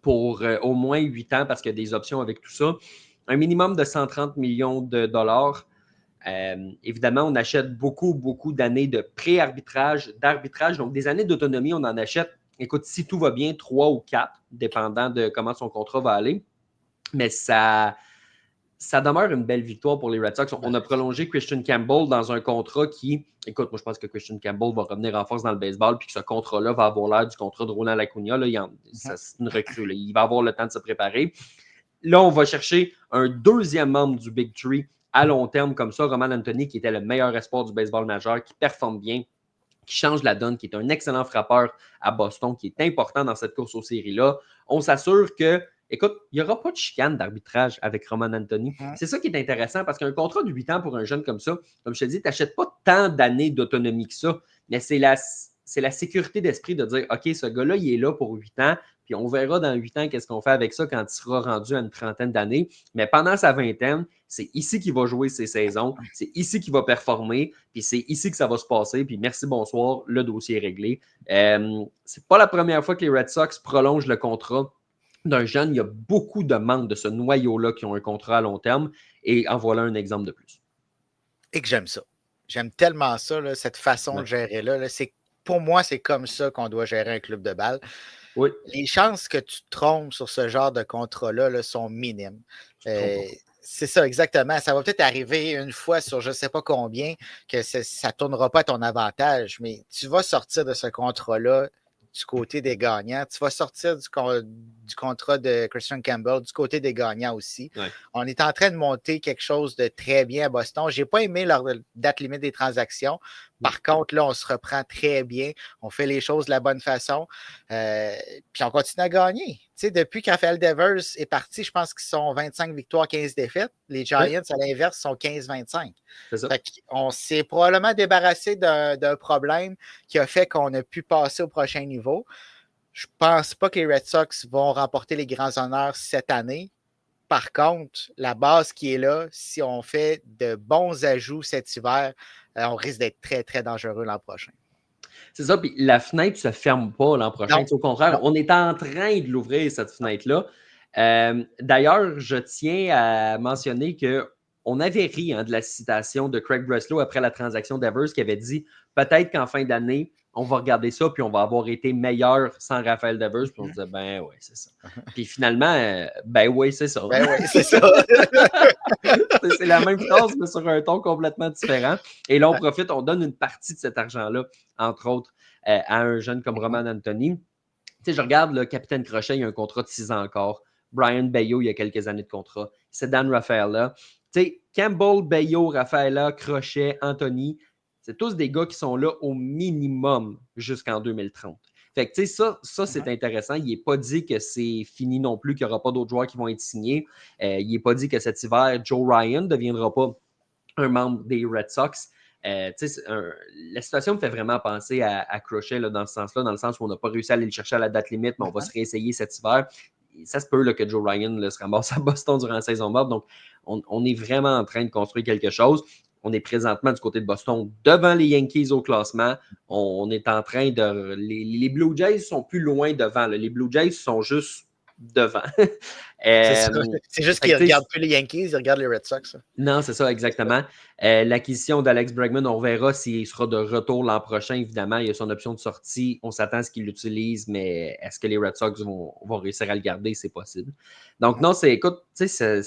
pour au moins 8 ans parce qu'il y a des options avec tout ça. Un minimum de 130 millions de dollars. Évidemment, on achète beaucoup d'années de pré-arbitrage, d'arbitrage. Donc, des années d'autonomie, on en achète, écoute, si tout va bien, 3 ou 4, dépendant de comment son contrat va aller. Mais ça demeure une belle victoire pour les Red Sox. On a prolongé Christian Campbell dans un contrat qui, écoute, moi je pense que Christian Campbell va revenir en force dans le baseball puis que ce contrat-là va avoir l'air du contrat de Ronald Acuna. Là, c'est une recrue. Là. Il va avoir le temps de se préparer. Là, on va chercher un deuxième membre du Big Three à long terme comme ça, Roman Anthony, qui était le meilleur espoir du baseball majeur, qui performe bien, qui change la donne, qui est un excellent frappeur à Boston, qui est important dans cette course aux séries-là. On s'assure que, écoute, il n'y aura pas de chicane d'arbitrage avec Roman Anthony. C'est ça qui est intéressant parce qu'un contrat de 8 ans pour un jeune comme ça, comme je te dis, tu n'achètes pas tant d'années d'autonomie que ça, mais c'est la sécurité d'esprit de dire, OK, ce gars-là, il est là pour 8 ans, puis on verra dans 8 ans qu'est-ce qu'on fait avec ça quand il sera rendu à une trentaine d'années. Mais pendant sa vingtaine, c'est ici qu'il va jouer ses saisons, c'est ici qu'il va performer, puis c'est ici que ça va se passer, puis merci, bonsoir, le dossier est réglé. C'est pas la première fois que les Red Sox prolongent le contrat d'un jeune. Il y a beaucoup de membres de ce noyau-là qui ont un contrat à long terme, et en voilà un exemple de plus. Et que j'aime ça. J'aime tellement ça, là, cette façon de gérer-là. Là. Pour moi, c'est comme ça qu'on doit gérer un club de balle. Oui. Les chances que tu te trompes sur ce genre de contrat-là là, sont minimes. C'est ça, exactement. Ça va peut-être arriver une fois sur je ne sais pas combien que ça ne tournera pas à ton avantage, mais tu vas sortir de ce contrat-là du côté des gagnants. Tu vas sortir du contrat de Christian Campbell du côté des gagnants aussi. Ouais. On est en train de monter quelque chose de très bien à Boston. Je n'ai pas aimé leur date limite des transactions. Par contre, là, on se reprend très bien. On fait les choses de la bonne façon. Puis on continue à gagner. Tu sais, depuis que Rafael Devers est parti, je pense qu'ils sont 25 victoires, 15 défaites. Les Giants, à l'inverse, sont 15-25. C'est ça. Fait qu'on s'est probablement débarrassé d'un problème qui a fait qu'on a pu passer au prochain niveau. Je ne pense pas que les Red Sox vont remporter les grands honneurs cette année. Par contre, la base qui est là, si on fait de bons ajouts cet hiver, on risque d'être très, très dangereux l'an prochain. C'est ça, puis la fenêtre ne se ferme pas l'an prochain. Au contraire, on est en train de l'ouvrir, cette fenêtre-là. D'ailleurs, je tiens à mentionner qu'on avait ri de la citation de Craig Breslow après la transaction d'Evers qui avait dit peut-être qu'en fin d'année, on va regarder ça puis on va avoir été meilleur sans Rafael Devers. Puis on se disait, ben oui, c'est ça. Puis finalement, ben oui, c'est ça. Ben oui, c'est ça. C'est la même phrase, mais sur un ton complètement différent. Et là, on profite, on donne une partie de cet argent-là, entre autres, à un jeune comme Roman Anthony. Tu sais, je regarde le capitaine Crochet, il a un contrat de 6 ans encore. Brian Bayo, il y a quelques années de contrat. C'est Dan Rafaela. Tu sais, Campbell, Bayo, Rafaela, Crochet, Anthony, c'est tous des gars qui sont là au minimum jusqu'en 2030. Fait que, tu sais, ça c'est intéressant. Il n'est pas dit que c'est fini non plus, qu'il n'y aura pas d'autres joueurs qui vont être signés. Il n'est pas dit que cet hiver, Joe Ryan ne deviendra pas un membre des Red Sox. La situation me fait vraiment penser à Crochet là, dans ce sens-là, dans le sens où on n'a pas réussi à aller le chercher à la date limite, mais on va se réessayer cet hiver. Et ça se peut là, que Joe Ryan là, se ramasse à Boston durant la saison morte. Donc, on est vraiment en train de construire quelque chose. On est présentement du côté de Boston devant les Yankees au classement. On est en train de... Les Blue Jays sont plus loin devant. Là. Les Blue Jays sont juste devant. C'est juste qu'ils ne regardent plus les Yankees, ils regardent les Red Sox. Non, c'est ça, exactement. L'acquisition d'Alex Bregman, on verra s'il sera de retour l'an prochain. Évidemment, il y a son option de sortie. On s'attend à ce qu'il l'utilise, mais est-ce que les Red Sox vont réussir à le garder? C'est possible. Donc, non, écoute, tu sais,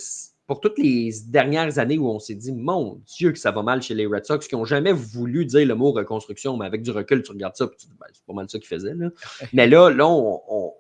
pour toutes les dernières années où on s'est dit, mon Dieu, que ça va mal chez les Red Sox, qui n'ont jamais voulu dire le mot reconstruction, mais avec du recul, tu regardes ça, puis tu dis, ben, c'est pas mal ça qu'ils faisaient. Là. Mais là,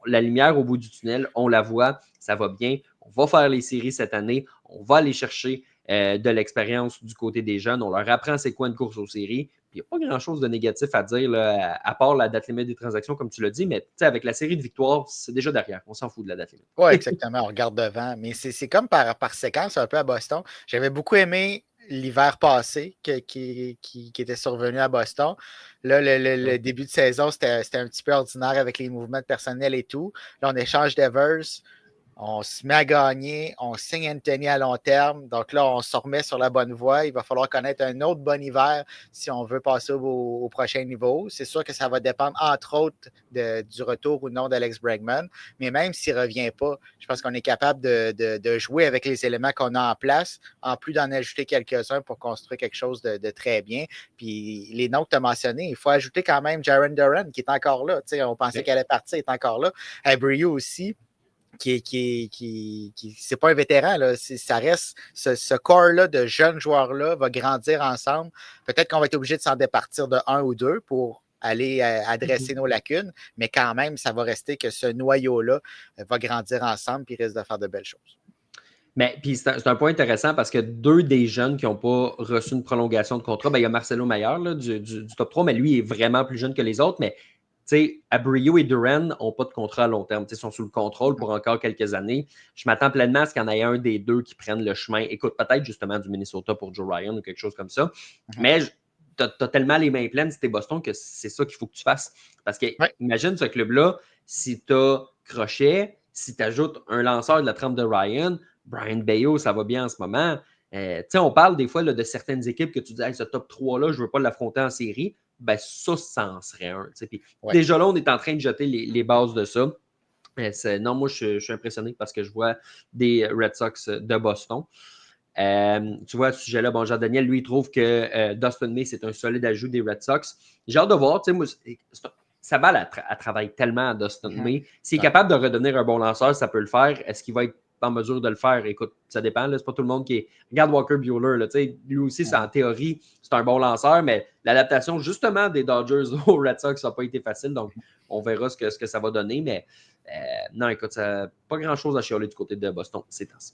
la lumière au bout du tunnel, on la voit, ça va bien. On va faire les séries cette année. On va aller chercher de l'expérience du côté des jeunes. On leur apprend c'est quoi une course aux séries. Il n'y a pas grand-chose de négatif à dire, là, à part la date limite des transactions, comme tu l'as dit, mais avec la série de victoires, c'est déjà derrière. On s'en fout de la date limite. Oui, exactement. On regarde devant. Mais c'est comme par séquence, un peu à Boston. J'avais beaucoup aimé l'hiver passé qui était survenu à Boston. Là, le début de saison, c'était un petit peu ordinaire avec les mouvements de personnel et tout. Là, on échange Devers. On se met à gagner, on signe Anthony à long terme. Donc là, on se remet sur la bonne voie. Il va falloir connaître un autre bon hiver si on veut passer au prochain niveau. C'est sûr que ça va dépendre, entre autres, du retour ou non d'Alex Bregman. Mais même s'il ne revient pas, je pense qu'on est capable de jouer avec les éléments qu'on a en place, en plus d'en ajouter quelques-uns pour construire quelque chose de très bien. Puis les noms que tu as mentionnés, il faut ajouter quand même Jarren Duran, qui est encore là. T'sais, on pensait qu'elle allait partir, il est encore là. Abreu aussi. C'est pas un vétéran, là. Ça reste ce corps-là de jeunes joueurs-là va grandir ensemble. Peut-être qu'on va être obligé de s'en départir de un ou deux pour aller adresser nos lacunes, mais quand même, ça va rester que ce noyau-là va grandir ensemble et risque de faire de belles choses. Mais puis c'est un point intéressant parce que deux des jeunes qui n'ont pas reçu une prolongation de contrat, ben, il y a Marcelo Mayer là, du top 3, mais lui est vraiment plus jeune que les autres, mais Abreu et Duran n'ont pas de contrat à long terme. Ils sont sous le contrôle pour encore quelques années. Je m'attends pleinement à ce qu'il y en ait un des deux qui prenne le chemin. Écoute, peut-être justement du Minnesota pour Joe Ryan ou quelque chose comme ça. Mais tu as tellement les mains pleines si t'es Boston que c'est ça qu'il faut que tu fasses. Parce que imagine ce club-là, si tu as Crochet, si tu ajoutes un lanceur de la trempe de Ryan, Brian Bayo, ça va bien en ce moment. On parle des fois là, de certaines équipes que tu dis hey, ce top 3-là, je ne veux pas l'affronter en série. Ben, ça en serait un. Puis, déjà là, on est en train de jeter les bases de ça. Non, moi, je suis impressionné parce que je vois des Red Sox de Boston. Tu vois, à ce sujet-là, bon, Jean-Daniel, lui, il trouve que Dustin May, c'est un solide ajout des Red Sox. J'ai hâte de voir. Moi, sa balle, elle travaille tellement à Dustin May. S'il est capable de redevenir un bon lanceur, ça peut le faire. Est-ce qu'il va être en mesure de le faire? Écoute, ça dépend. C'est pas tout le monde qui est... Regarde Walker Buehler. Là, lui aussi, c'est en théorie, c'est un bon lanceur, mais l'adaptation, justement, des Dodgers aux Red Sox n'a pas été facile. Donc, on verra ce que ça va donner. Mais non, écoute, pas grand-chose à chialer du côté de Boston ces temps-ci.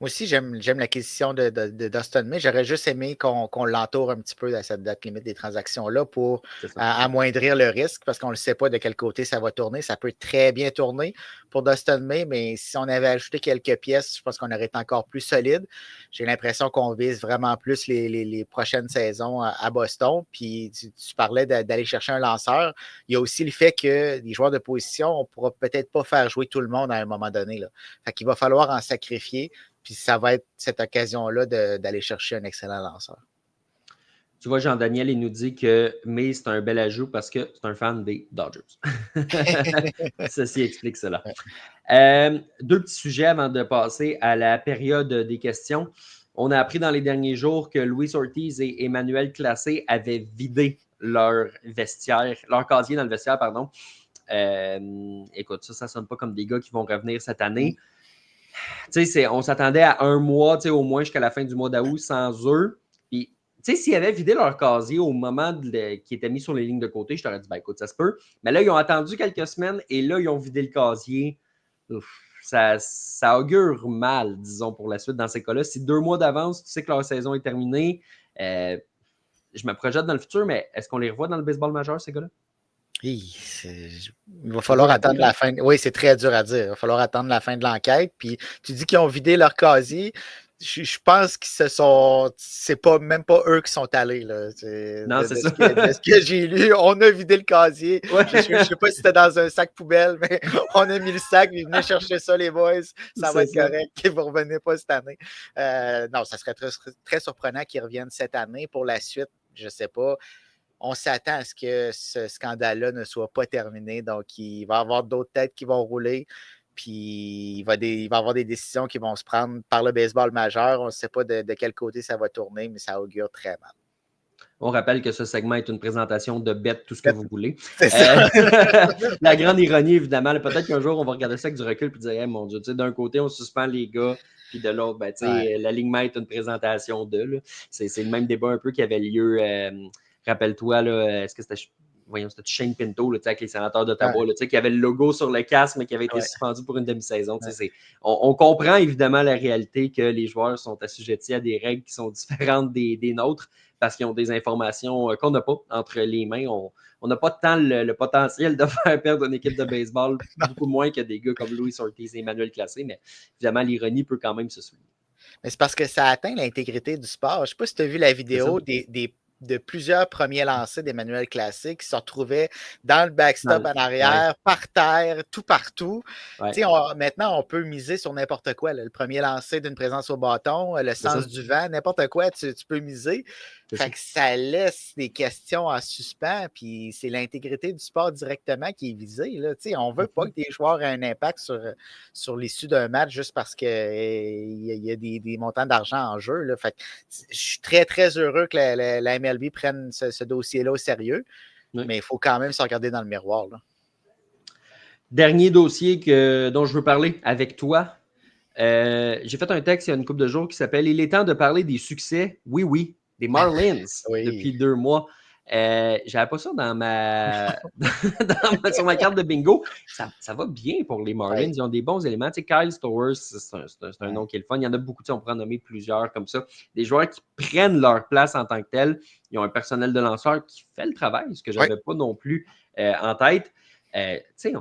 Moi aussi, j'aime l'acquisition de Dustin May. J'aurais juste aimé qu'on l'entoure un petit peu à cette date limite des transactions-là pour amoindrir le risque parce qu'on ne sait pas de quel côté ça va tourner. Ça peut très bien tourner pour Dustin May, mais si on avait ajouté quelques pièces, je pense qu'on aurait été encore plus solide. J'ai l'impression qu'on vise vraiment plus les prochaines saisons à Boston. Puis tu parlais d'aller chercher un lanceur. Il y a aussi le fait que les joueurs de position, on ne pourra peut-être pas faire jouer tout le monde à un moment donné, là. Fait qu'il va falloir en sacrifier. Puis ça va être cette occasion-là d'aller chercher un excellent lanceur. Tu vois, Jean-Daniel, il nous dit que May, c'est un bel ajout parce que c'est un fan des Dodgers. Ceci explique cela. Deux petits sujets avant de passer à la période des questions. On a appris dans les derniers jours que Luis Ortiz et Emmanuel Classé avaient vidé leur vestiaire, leur casier dans le vestiaire, pardon. Écoute, ça ne sonne pas comme des gars qui vont revenir cette année. On s'attendait à un mois, au moins jusqu'à la fin du mois d'août sans eux. Puis, s'ils avaient vidé leur casier au moment qui était mis sur les lignes de côté, je t'aurais dit, écoute, ça se peut. Mais là, ils ont attendu quelques semaines et là, ils ont vidé le casier. Ça augure mal, disons, pour la suite dans ces cas-là. Si 2 mois d'avance, tu sais que leur saison est terminée, je me projette dans le futur, mais est-ce qu'on les revoit dans le baseball majeur, ces gars-là? Il va falloir attendre la fin. Oui, c'est très dur à dire. Il va falloir attendre la fin de l'enquête. Puis tu dis qu'ils ont vidé leur casier. Je pense que c'est pas même pas eux qui sont allés. Là. Non, c'est ça. De ce que j'ai lu, on a vidé le casier. Ouais. Je ne sais pas si c'était dans un sac poubelle, mais on a mis le sac. Ils venaient chercher ça, les boys. Ça va être correct. Ils ne revenaient pas cette année. Non, ça serait très, très surprenant qu'ils reviennent cette année. Pour la suite, je ne sais pas. On s'attend à ce que ce scandale-là ne soit pas terminé. Donc, il va y avoir d'autres têtes qui vont rouler. Puis, il va y avoir des décisions qui vont se prendre par le baseball majeur. On ne sait pas de quel côté ça va tourner, mais ça augure très mal. On rappelle que ce segment est une présentation de Bet, tout ce que vous voulez. C'est ça. La grande ironie, évidemment, peut-être qu'un jour, on va regarder ça avec du recul et dire, hey, mon Dieu, d'un côté, on suspend les gars, puis de l'autre, l'alignement est une présentation de. C'est le même débat un peu qui avait lieu, rappelle-toi, est-ce que c'était Shane Pinto avec les sénateurs d'Ottawa, qui avait le logo sur le casque, mais qui avait été suspendu pour une demi-saison. On comprend évidemment la réalité que les joueurs sont assujettis à des règles qui sont différentes des nôtres parce qu'ils ont des informations qu'on n'a pas entre les mains. On n'a pas tant le potentiel de faire perdre une équipe de baseball, beaucoup moins que des gars comme Luis Ortiz et Emmanuel Classé, mais évidemment, l'ironie peut quand même se souligner. Mais c'est parce que ça atteint l'intégrité du sport. Je ne sais pas si tu as vu la vidéo de plusieurs premiers lancers d'Emmanuel Classé qui se retrouvaient dans le backstop en arrière, par terre, tout partout. Ouais. Maintenant, on peut miser sur n'importe quoi. Là. Le premier lancer d'une présence au bâton, le sens du vent, n'importe quoi, tu peux miser. Fait que ça laisse des questions en suspens, puis c'est l'intégrité du sport directement qui est visée. Là. On ne veut pas que des joueurs aient un impact sur l'issue d'un match juste parce qu'il y a des montants d'argent en jeu. Là. Fait que je suis très, très heureux que la MLB prenne ce dossier-là au sérieux, mais il faut quand même se regarder dans le miroir. Là. Dernier dossier dont je veux parler avec toi. J'ai fait un texte il y a une couple de jours qui s'appelle « Il est temps de parler des succès, oui, des Marlins depuis 2 mois ». J'avais pas ça dans sur ma carte de bingo. Ça va bien pour les Marlins. Ils ont des bons éléments. Tu sais, Kyle Stowers, c'est un nom qui est le fun. Il y en a beaucoup. On pourrait en nommer plusieurs comme ça. Des joueurs qui prennent leur place en tant que tels. Ils ont un personnel de lanceurs qui fait le travail, ce que je n'avais pas non plus en tête. Tu sais,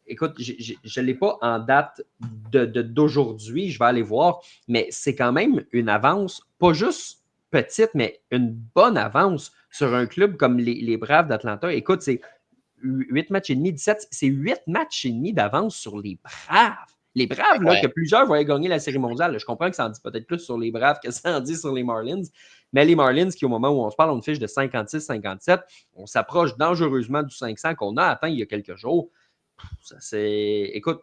écoute, je ne l'ai pas en date d'aujourd'hui. Je vais aller voir. Mais c'est quand même une avance, pas juste petite, mais une bonne avance sur un club comme les Braves d'Atlanta. Écoute, c'est 8 matchs et demi, 17, c'est 8 matchs et demi d'avance sur les Braves. Les Braves, là, que plusieurs voyaient gagner la Série mondiale. Là, je comprends que ça en dit peut-être plus sur les Braves que ça en dit sur les Marlins. Mais les Marlins, qui au moment où on se parle, ont une fiche de 56-57, on s'approche dangereusement du 500 qu'on a atteint il y a quelques jours. Écoute,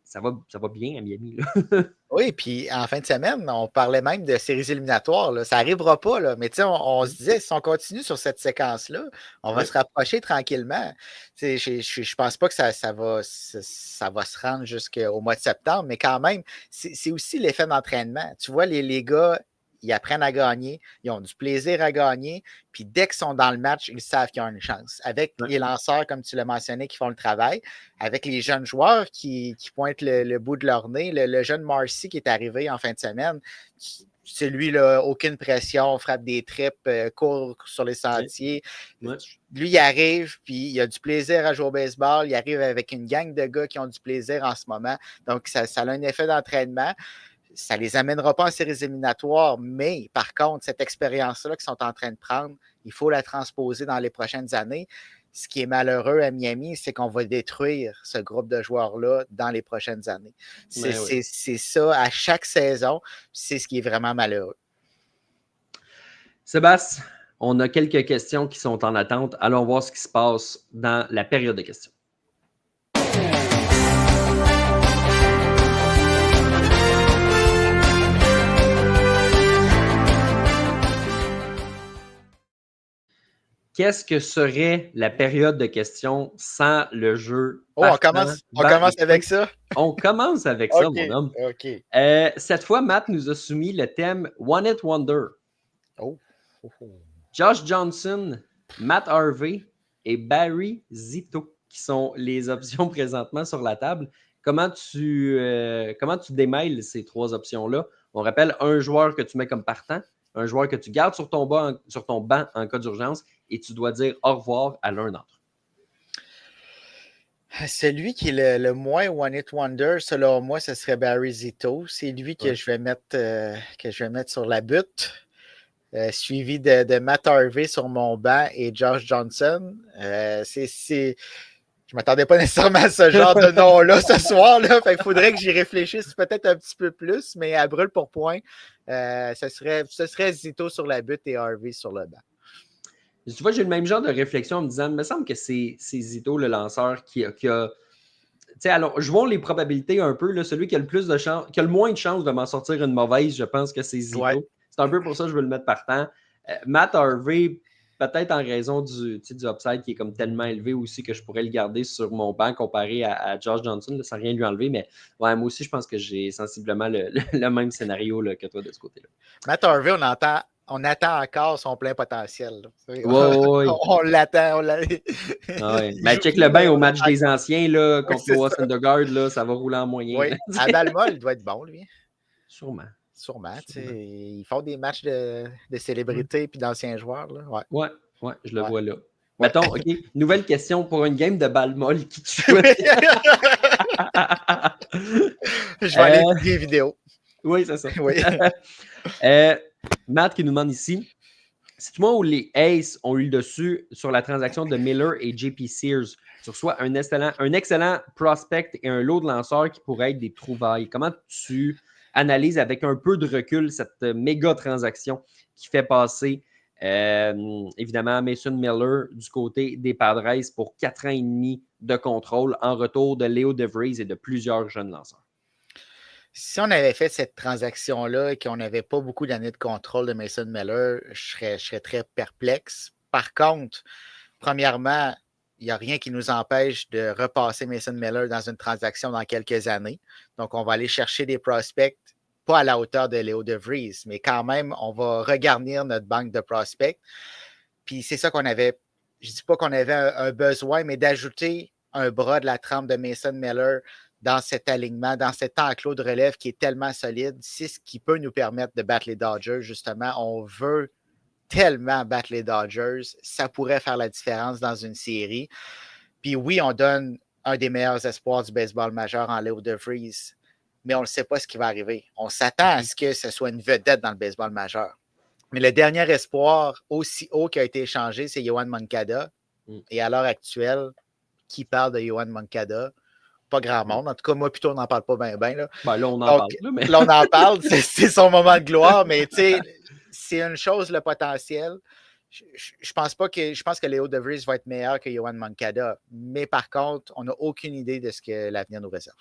ça va bien à Miami. Là. Oui, puis en fin de semaine, on parlait même de séries éliminatoires. Là. Ça n'arrivera pas, là. Mais on se disait, si on continue sur cette séquence-là, on va se rapprocher tranquillement. Je ne pense pas que ça va se rendre jusqu'au mois de septembre, mais quand même, c'est aussi l'effet d'entraînement. Tu vois, les gars, ils apprennent à gagner, ils ont du plaisir à gagner, puis dès qu'ils sont dans le match, ils savent qu'ils ont une chance. Avec les lanceurs, comme tu l'as mentionné, qui font le travail, avec les jeunes joueurs qui pointent le bout de leur nez, le jeune Marcy qui est arrivé en fin de semaine, celui-là, aucune pression, frappe des tripes, court sur les sentiers. Ouais. Lui, il arrive, puis il a du plaisir à jouer au baseball. Il arrive avec une gang de gars qui ont du plaisir en ce moment. Donc, ça a un effet d'entraînement. Ça ne les amènera pas en séries éliminatoires, mais par contre, cette expérience-là qu'ils sont en train de prendre, il faut la transposer dans les prochaines années. Ce qui est malheureux à Miami, c'est qu'on va détruire ce groupe de joueurs-là dans les prochaines années. C'est ça à chaque saison. C'est ce qui est vraiment malheureux. Sébastien, on a quelques questions qui sont en attente. Allons voir ce qui se passe dans la période de questions. Qu'est-ce que serait la période de questions sans le jeu? On commence avec ça? On commence avec ça, mon homme. Okay. Cette fois, Matt nous a soumis le thème One Hit Wonder. Josh Johnson, Matt Harvey et Barry Zito, qui sont les options présentement sur la table. Comment tu démêles ces trois options-là? On rappelle un joueur que tu mets comme partant, un joueur que tu gardes sur ton banc en cas d'urgence, et tu dois dire au revoir à l'un d'entre eux. Celui qui est le moins One Hit Wonder, selon moi, ce serait Barry Zito. C'est lui que je vais mettre sur la butte. Suivi de Matt Harvey sur mon banc et Josh Johnson. Je ne m'attendais pas nécessairement à ce genre de nom-là ce soir. Il faudrait que j'y réfléchisse peut-être un petit peu plus, mais à brûle pour point, ce serait Zito sur la butte et Harvey sur le banc. Tu vois, j'ai le même genre de réflexion en me disant, il me semble que c'est Zito, le lanceur, qui a alors, jouons les probabilités un peu. Là, celui qui a le plus de chance, qui a le moins de chances de m'en sortir une mauvaise, je pense que c'est Zito. Ouais. C'est un peu pour ça que je veux le mettre partant. Matt Harvey, peut-être en raison du upside qui est comme tellement élevé aussi que je pourrais le garder sur mon banc comparé à Josh Johnson, là, sans rien lui enlever. Mais ouais, moi aussi, je pense que j'ai sensiblement le même scénario là, que toi de ce côté-là. Matt Harvey, on attend encore son plein potentiel. Ouais. On l'attend. Ouais. Ben, check le bain au match des anciens là, contre Noah Syndergaard, là, ça va rouler en moyen. Oui. À Dalma, il doit être bon, lui. Sûrement. Ils font des matchs de célébrités et d'anciens joueurs. Là. Ouais, je le vois là. Mettons, OK, nouvelle question pour une game de balle molle qui te choisit. Je vais aller écouter des vidéos. Oui, c'est ça. Oui. Matt qui nous demande ici, c'est moi où les Aces ont eu le dessus sur la transaction de Miller et JP Sears. Tu reçois un excellent prospect et un lot de lanceurs qui pourraient être des trouvailles. Comment tu analyses avec un peu de recul cette méga transaction qui fait passer évidemment Mason Miller du côté des Padres pour 4 ans et demi de contrôle en retour de Leo DeVries et de plusieurs jeunes lanceurs? Si on avait fait cette transaction-là et qu'on n'avait pas beaucoup d'années de contrôle de Mason Miller, je serais très perplexe. Par contre, premièrement, il n'y a rien qui nous empêche de repasser Mason Miller dans une transaction dans quelques années. Donc, on va aller chercher des prospects, pas à la hauteur de Leo DeVries, mais quand même, on va regarnir notre banque de prospects. Puis c'est ça qu'on avait, je ne dis pas qu'on avait un besoin, mais d'ajouter un bras de la trempe de Mason Miller dans cet alignement, dans cet enclos de relève qui est tellement solide. C'est ce qui peut nous permettre de battre les Dodgers, justement. On veut tellement battre les Dodgers. Ça pourrait faire la différence dans une série. Puis oui, on donne un des meilleurs espoirs du baseball majeur en Leo DeVries, mais on ne sait pas ce qui va arriver. On s'attend à ce que ce soit une vedette dans le baseball majeur. Mais le dernier espoir aussi haut qui a été échangé, c'est Yoan Moncada. Et à l'heure actuelle, qui parle de Yoan Moncada? Pas grand monde. En tout cas, moi, plutôt, on n'en parle pas bien. Là. Ben, là, on en parle. Là, on en parle. C'est son moment de gloire, mais tu sais, c'est une chose, le potentiel. Je pense que Leo DeVries va être meilleur que Yoan Moncada. Mais par contre, on n'a aucune idée de ce que l'avenir nous réserve.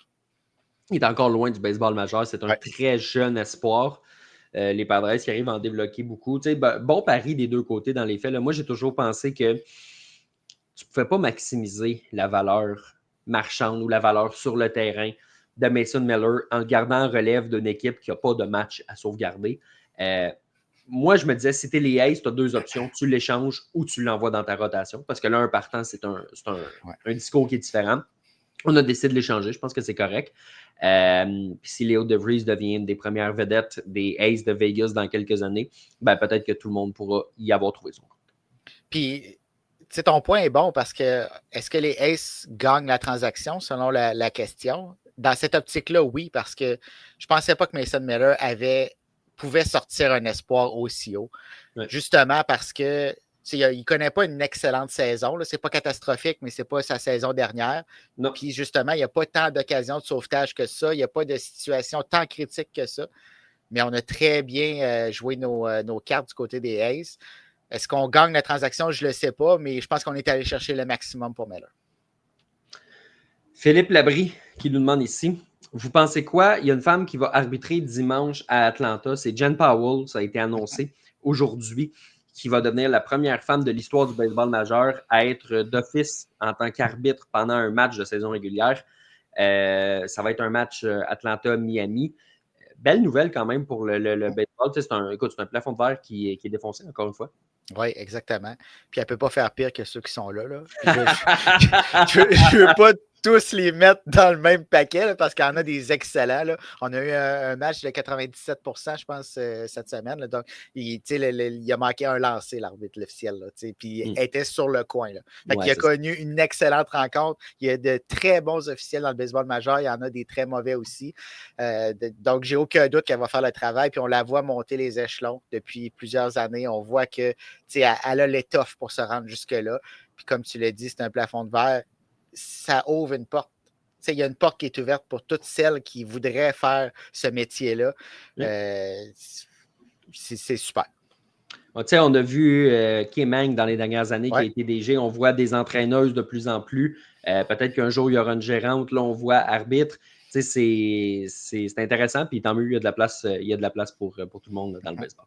Il est encore loin du baseball majeur. C'est un très jeune espoir. Les Padres qui arrivent à en débloquer beaucoup. Tu sais, bon pari des deux côtés dans les faits. Là. Moi, j'ai toujours pensé que tu ne pouvais pas maximiser la valeur marchande ou la valeur sur le terrain de Mason Miller en le gardant en relève d'une équipe qui n'a pas de match à sauvegarder. moi, je me disais, si t'es les Aces, tu as deux options. Tu l'échanges ou tu l'envoies dans ta rotation. Parce que là, un partant, c'est un discours qui est différent. On a décidé de l'échanger. Je pense que c'est correct. Puis si Leo DeVries devient une des premières vedettes des Aces de Vegas dans quelques années, ben peut-être que tout le monde pourra y avoir trouvé son compte. Puis, ton point est bon parce que est-ce que les Aces gagnent la transaction selon la question? Dans cette optique-là, oui, parce que je ne pensais pas que Mason Miller pouvait sortir un espoir aussi haut. Ouais. Justement parce que il ne connaît pas une excellente saison. Ce n'est pas catastrophique, mais ce n'est pas sa saison dernière. Non. Puis justement, il n'y a pas tant d'occasions de sauvetage que ça. Il n'y a pas de situation tant critique que ça. Mais on a très bien joué nos cartes du côté des Aces. Est-ce qu'on gagne la transaction? Je ne le sais pas, mais je pense qu'on est allé chercher le maximum pour Miller. Philippe Labrie qui nous demande ici, vous pensez quoi? Il y a une femme qui va arbitrer dimanche à Atlanta. C'est Jen Powell, ça a été annoncé aujourd'hui, qui va devenir la première femme de l'histoire du baseball majeur à être d'office en tant qu'arbitre pendant un match de saison régulière. Ça va être un match Atlanta-Miami. Belle nouvelle quand même pour le baseball. C'est un plafond de verre qui est défoncé, encore une fois. Oui, exactement. Puis elle ne peut pas faire pire que ceux qui sont là. Je ne veux pas tous les mettre dans le même paquet là, parce qu'il y en a des excellents. Là. On a eu un match de 97%, je pense, cette semaine. Là. Donc, il a manqué un lancer, l'arbitre officiel. Puis il était sur le coin. Là. Fait qu'il a connu une excellente rencontre. Il y a de très bons officiels dans le baseball majeur. Il y en a des très mauvais aussi. Donc, j'ai aucun doute qu'elle va faire le travail. Puis on la voit monter les échelons depuis plusieurs années. On voit que elle a l'étoffe pour se rendre jusque-là. Puis comme tu l'as dit, c'est un plafond de verre. Ça ouvre une porte. Il y a une porte qui est ouverte pour toutes celles qui voudraient faire ce métier-là. Oui. C'est super. On a vu Kim Hang dans les dernières années qui a été DG. On voit des entraîneuses de plus en plus. Peut-être qu'un jour, il y aura une gérante. Là, on voit arbitre. C'est intéressant. Puis tant mieux, il y a de la place pour tout le monde là, dans le baseball.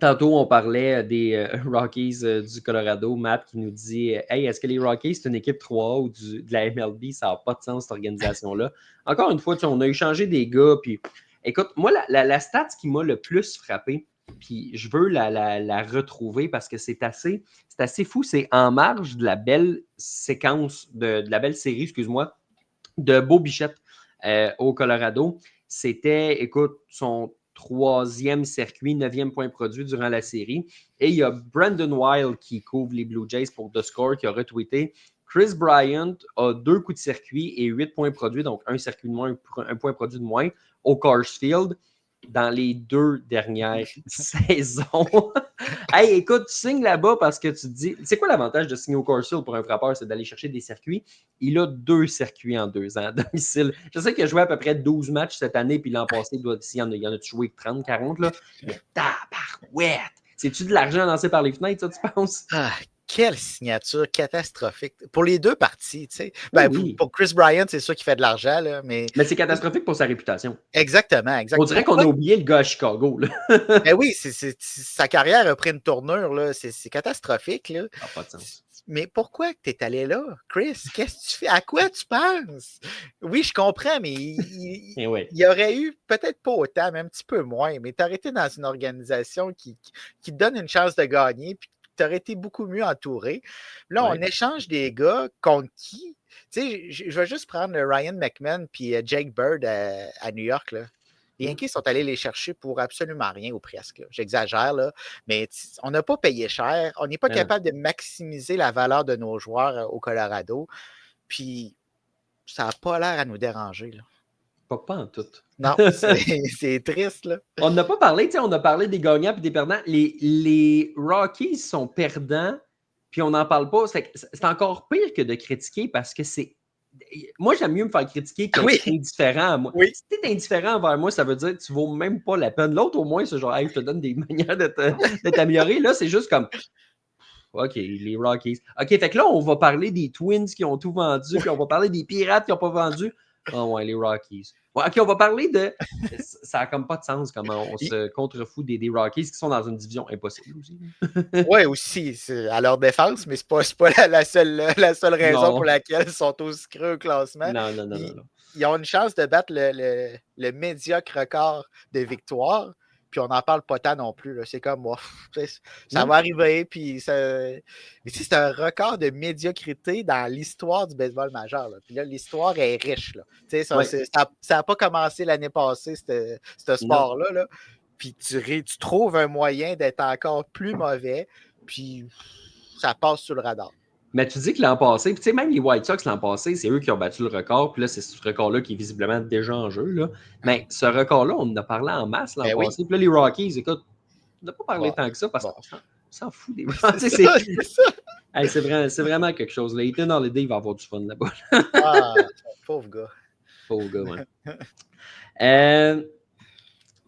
Tantôt, on parlait des Rockies du Colorado. Matt qui nous dit hey, est-ce que les Rockies, c'est une équipe 3A ou de la MLB? Ça n'a pas de sens, cette organisation-là. Encore une fois, on a échangé des gars. Puis, écoute, moi, la stat qui m'a le plus frappé, puis je veux la retrouver parce que c'est assez fou. C'est en marge de la belle séquence, de la belle série, excuse-moi, de Beau Bichette au Colorado. C'était, écoute, son 3e circuit, 9e point produit durant la série. Et il y a Brandon Wild qui couvre les Blue Jays pour The Score qui a retweeté. Chris Bryant a 2 coups de circuit et 8 points produits, donc un circuit de moins, un point produit de moins au Coors Field dans les 2 dernières saisons. Hey, écoute, tu signes là-bas parce que tu te dis, c'est quoi l'avantage de signer au Coors Field pour un frappeur? C'est d'aller chercher des circuits. Il a 2 circuits en 2 ans à domicile. Je sais qu'il a joué à peu près 12 matchs cette année, puis l'an passé, il y en a joué 30, 40, là. Mais tabarouette! C'est-tu de l'argent lancé par les fenêtres, ça, tu penses? Ah, quelle signature catastrophique. Pour les deux parties, tu sais. Ben, oui. Pour Chris Bryant, c'est sûr qu'il fait de l'argent, là, mais c'est catastrophique pour sa réputation. Exactement. On dirait qu'on a oublié le gars à Chicago, là. Ben oui, sa carrière a pris une tournure, là. C'est catastrophique, là. Ça n'a pas de sens. Mais pourquoi tu es allé là, Chris? Qu'est-ce que tu fais? À quoi tu penses? Oui, je comprends, mais il y aurait eu peut-être pas autant, mais un petit peu moins. Mais tu aurais été dans une organisation qui te donne une chance de gagner, puis tu aurais été beaucoup mieux entouré. Là, on échange des gars contre qui? Tu sais, je vais juste prendre Ryan McMahon puis Jake Bird à New York, là. Les Yankees sont allés les chercher pour absolument rien ou presque. J'exagère, là, mais on n'a pas payé cher. On n'est pas capable de maximiser la valeur de nos joueurs au Colorado. Puis, ça n'a pas l'air à nous déranger. Là. Pas en tout. Non, c'est triste. Là. On n'a pas parlé, on a parlé des gagnants et des perdants. Les Rockies sont perdants, puis on n'en parle pas. C'est encore pire que de critiquer parce que c'est. Moi, j'aime mieux me faire critiquer qu'être indifférent à moi. Oui. Si tu es indifférent envers moi, ça veut dire que tu ne vaux même pas la peine. L'autre, au moins, c'est genre, hey, je te donne des manières de t'améliorer. Là, c'est juste comme, OK, les Rockies. OK, fait que là, on va parler des Twins qui ont tout vendu, puis on va parler des Pirates qui n'ont pas vendu. Oh ouais, les Rockies. Ouais, OK, on va parler de... Ça n'a comme pas de sens comment on se contrefout des Rockies qui sont dans une division impossible aussi. Oui, aussi, c'est à leur défense, mais ce n'est pas la seule raison pour laquelle ils sont aussi creux au classement. Non. Ils ont une chance de battre le médiocre record de victoires, puis puis on n'en parle pas tant non plus. Là. C'est comme, moi, ça va arriver, puis ça... Mais c'est un record de médiocrité dans l'histoire du baseball majeur. Là. Puis là, l'histoire est riche. Là. Ça n'a pas commencé l'année passée, ce sport-là. Là. Puis tu trouves un moyen d'être encore plus mauvais, puis ça passe sous le radar. Mais tu dis que l'an passé, puis tu sais, même les White Sox l'an passé, c'est eux qui ont battu le record, puis là, c'est ce record-là qui est visiblement déjà en jeu. Là. Mais ce record-là, on en a parlé en masse l'an passé. Puis là, les Rockies, écoute, on n'a pas parlé tant que ça parce qu'on s'en fout des Rockies. C'est vraiment quelque chose. Là. Ethan Holiday, il va avoir du fun là-bas. Pauvre gars. Pauvre gars, ouais.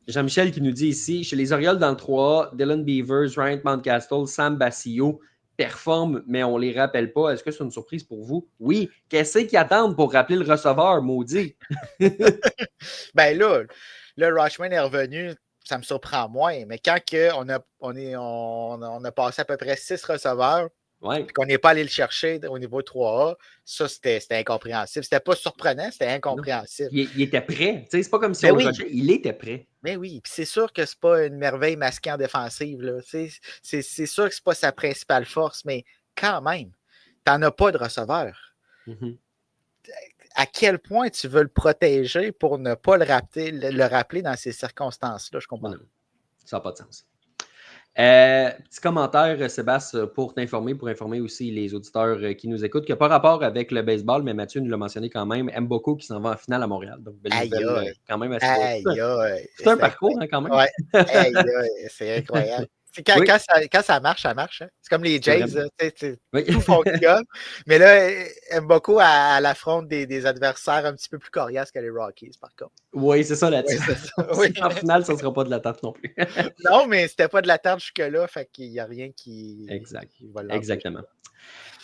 Jean-Michel qui nous dit ici, chez les Orioles dans le 3A, Dylan Beavers, Ryan Mountcastle, Sam Basillo performent, mais on ne les rappelle pas. Est-ce que c'est une surprise pour vous? Oui. Qu'est-ce qu'ils attendent pour rappeler le receveur, maudit? Ben là, le Rutschman est revenu, ça me surprend moins, mais quand on a passé à peu près 6 receveurs, et qu'on n'est pas allé le chercher au niveau 3A, ça, c'était incompréhensible. C'était pas surprenant, c'était incompréhensible. Il était prêt. C'est pas comme si on le rejetait, il était prêt. Mais oui, puis c'est sûr que c'est pas une merveille masquée en défensive. Là. C'est sûr que c'est pas sa principale force, mais quand même, t'en as pas de receveur. Mm-hmm. À quel point tu veux le protéger pour ne pas le rappeler dans ces circonstances-là, je comprends. Non, ça n'a pas de sens. Petit commentaire, Sébastien, pour informer aussi les auditeurs qui nous écoutent, qui n'a pas rapport avec le baseball, mais Mathieu nous l'a mentionné quand même. Mboko qui s'en va en finale à Montréal. Donc, belle nouvelle, quand même assez. C'est un parcours, quand même. Ouais. C'est incroyable. Quand ça marche, ça marche. Hein? C'est comme les Jays, tout fonctionne. Mais là, Mboko, elle affronte des adversaires un petit peu plus coriaces que les Rockies, par contre. Oui, c'est ça là-dessus. En finale, ça ne sera pas de la tarte non plus. Non, mais c'était pas de la tarte jusque-là, fait qu'il n'y a rien qui... Exactement.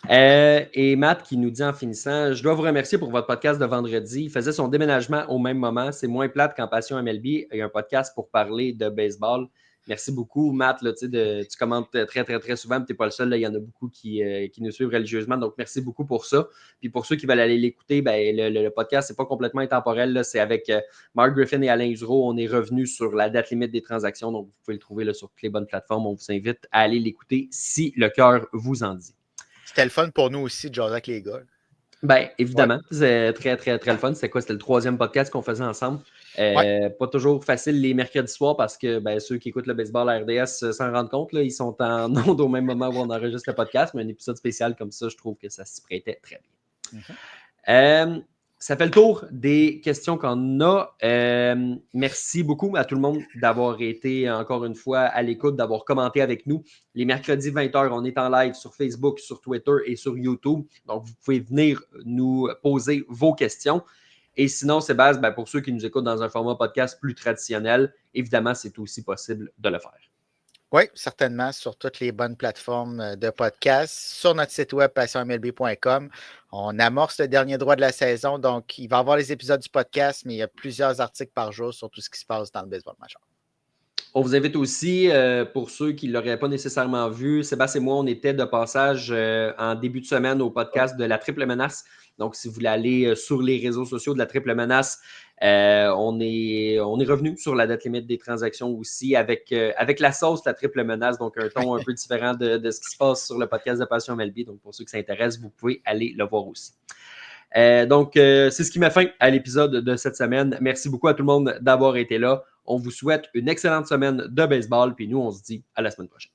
Et Matt qui nous dit en finissant, je dois vous remercier pour votre podcast de vendredi. Il faisait son déménagement au même moment. C'est moins plate qu'en Passion MLB. Il y a un podcast pour parler de baseball. Merci beaucoup, Matt. Là, tu commentes très, très, très souvent, mais tu n'es pas le seul. Là, il y en a beaucoup qui nous suivent religieusement. Donc, merci beaucoup pour ça. Puis pour ceux qui veulent aller l'écouter, ben, le podcast, ce n'est pas complètement intemporel. Là, c'est avec Mark Griffin et Alain Usereau. On est revenu sur la date limite des transactions. Donc, vous pouvez le trouver là, sur toutes les bonnes plateformes. On vous invite à aller l'écouter si le cœur vous en dit. C'était le fun pour nous aussi de jaser avec les gars. Bien, évidemment, c'est très, très, très le fun. C'était le 3e podcast qu'on faisait ensemble. Pas toujours facile les mercredis soirs parce que ceux qui écoutent le baseball à RDS s'en rendent compte. Là, ils sont en onde au même moment où on enregistre le podcast, mais un épisode spécial comme ça, je trouve que ça s'y prêtait très bien. Ça fait le tour des questions qu'on a. Merci beaucoup à tout le monde d'avoir été encore une fois à l'écoute, d'avoir commenté avec nous. Les mercredis 20h, on est en live sur Facebook, sur Twitter et sur YouTube. Donc, vous pouvez venir nous poser vos questions. Et sinon, Sébastien, pour ceux qui nous écoutent dans un format podcast plus traditionnel, évidemment, c'est aussi possible de le faire. Oui, certainement, sur toutes les bonnes plateformes de podcast. Sur notre site web, passionmlb.com, on amorce le dernier droit de la saison. Donc, il va y avoir les épisodes du podcast, mais il y a plusieurs articles par jour sur tout ce qui se passe dans le baseball majeur. On vous invite aussi, pour ceux qui ne l'auraient pas nécessairement vu, Sébastien et moi, on était de passage en début de semaine au podcast de la Triple Menace. Donc, si vous voulez aller sur les réseaux sociaux de la Triple Menace, on est revenu sur la date limite des transactions aussi avec la sauce, la Triple Menace, donc un ton un peu différent de ce qui se passe sur le podcast de Passion MLB. Donc, pour ceux qui s'intéressent, vous pouvez aller le voir aussi. Donc, c'est ce qui met fin à l'épisode de cette semaine. Merci beaucoup à tout le monde d'avoir été là. On vous souhaite une excellente semaine de baseball, puis nous, on se dit à la semaine prochaine.